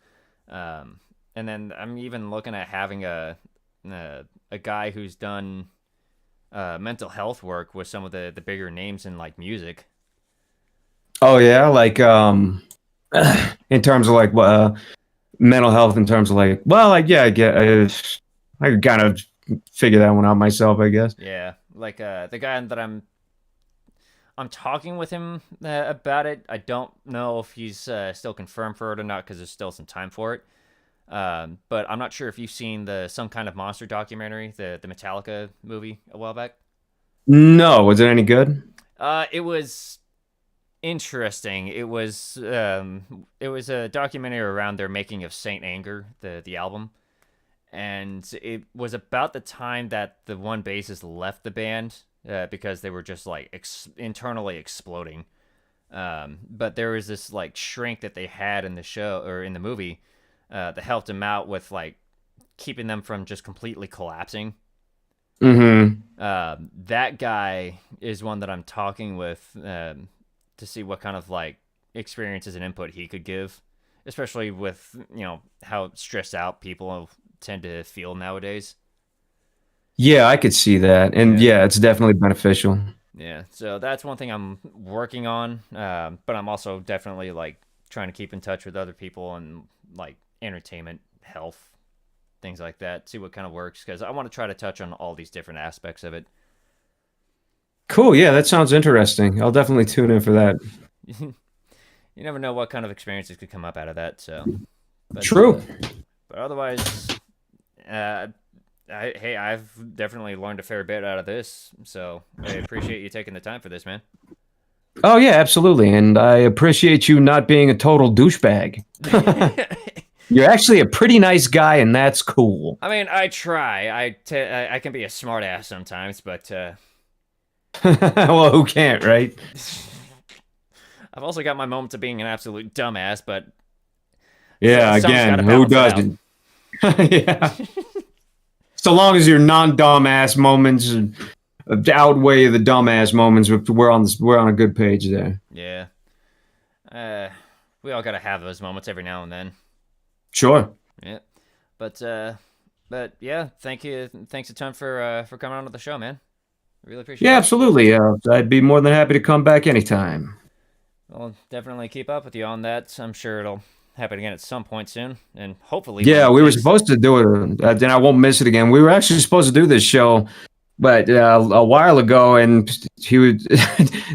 And then I'm even looking at having a guy who's done mental health work with some of the bigger names in like music. Oh yeah, like in terms of like mental health, in terms of like, well, like yeah, I could kind of figure that one out myself, I guess. Yeah, like the guy that I'm talking with him about it. I don't know if he's still confirmed for it or not, because there's still some time for it. But I'm not sure if you've seen the Some Kind of Monster documentary, the Metallica movie a while back. No, was it any good? It was interesting. It was a documentary around their making of Saint Anger, the album, and it was about the time that the one bassist left the band because they were just like internally exploding. But there was this like shrink that they had in the show or in the movie that helped them out with like keeping them from just completely collapsing. Mm-hmm. That guy is one that I'm talking with to see what kind of like experiences and input he could give, especially with how stressed out people tend to feel nowadays. Yeah, I could see that, and yeah, it's definitely beneficial. Yeah, so that's one thing I'm working on, but I'm also definitely like trying to keep in touch with other people and like entertainment, health, things like that. See what kind of works, because I want to try to touch on all these different aspects of it. Cool. Yeah, that sounds interesting. I'll definitely tune in for that. You never know what kind of experiences could come up out of that. So, True. But otherwise, I've definitely learned a fair bit out of this. So I appreciate you taking the time for this, man. Oh yeah, absolutely, and I appreciate you not being a total douchebag. You're actually a pretty nice guy, and that's cool. I mean, I try. I can be a smartass sometimes, but well, who can't, right? I've also got my moments of being an absolute dumbass, but yeah, again, who doesn't? Yeah. So long as your non-dumbass moments outweigh the dumbass moments, we're on a good page there. Yeah. We all gotta have those moments every now and then. Sure. Yeah. But yeah, thanks a ton for coming on to the show, man. Really appreciate it. Yeah, absolutely. I'd be more than happy to come back anytime. I'll definitely keep up with you on that. I'm sure it'll happen again at some point soon, and hopefully. Yeah, we were supposed to do it. Then I won't miss it again. We were actually supposed to do this show, but a while ago, and dude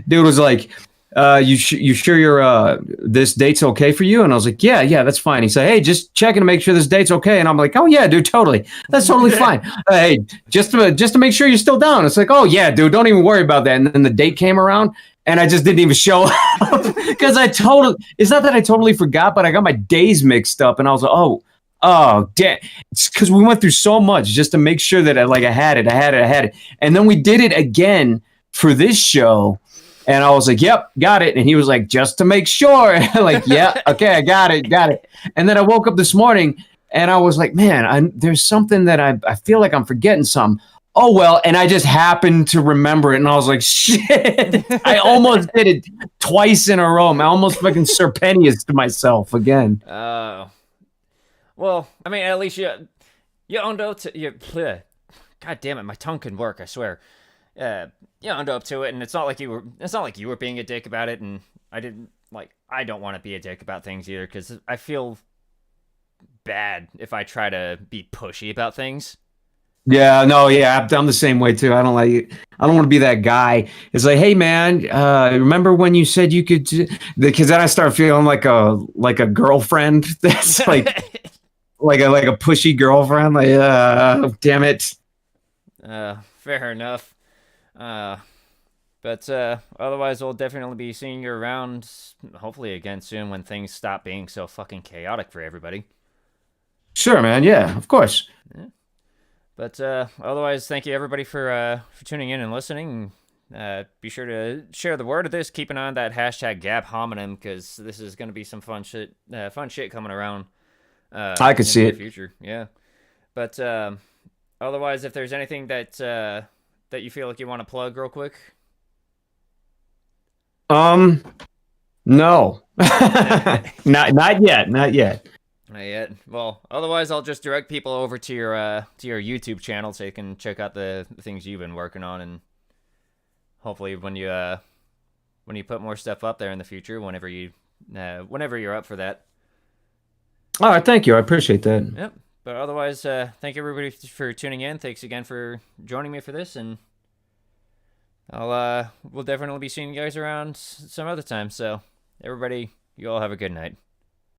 was like, you sure this date's okay for you? And I was like, yeah, that's fine. He said, hey, just checking to make sure this date's okay. And I'm like, oh yeah, dude, totally, that's totally fine. Hey, just to make sure you're still down. It's like, oh yeah, dude, don't even worry about that. And then the date came around, and I just didn't even show up because it's not that I totally forgot, but I got my days mixed up, and I was like, oh, damn. It's because we went through so much just to make sure that I had it. And then we did it again for this show. And I was like, yep, got it. And he was like, just to make sure. Like, yeah, okay, I got it. And then I woke up this morning and I was like, man, there's something that I feel like I'm forgetting some. Oh, well. And I just happened to remember it. And I was like, shit, I almost did it twice in a row. I almost fucking Sir Pennius to myself again. Well, I mean, at least you owned up to you. God damn it, my tongue can work. I swear. You owned up to it, and it's not like you were being a dick about it. And I don't want to be a dick about things either, because I feel bad if I try to be pushy about things. Yeah, no, yeah, I'm the same way too. I don't want to be that guy. It's like, hey man, remember when you said you could? Because then I start feeling like a girlfriend that's like. Like a pushy girlfriend, like damn it. Fair enough. But otherwise, we'll definitely be seeing you around, hopefully again soon, when things stop being so fucking chaotic for everybody. Sure, man. Yeah, of course. Yeah. But otherwise, thank you everybody for tuning in and listening. Be sure to share the word of this. Keep an eye on that hashtag Gab Hominem, because this is going to be some fun shit coming around. I could see it. Future, yeah. But otherwise, if there's anything that you feel like you want to plug real quick. No. not yet. Not yet. Well, otherwise, I'll just direct people over to your YouTube channel so you can check out the things you've been working on, and hopefully when you put more stuff up there in the future, whenever you're up for that. All right, thank you. I appreciate that. Yep. But otherwise, thank everybody for tuning in. Thanks again for joining me for this, and we'll definitely be seeing you guys around some other time. So, everybody, you all have a good night.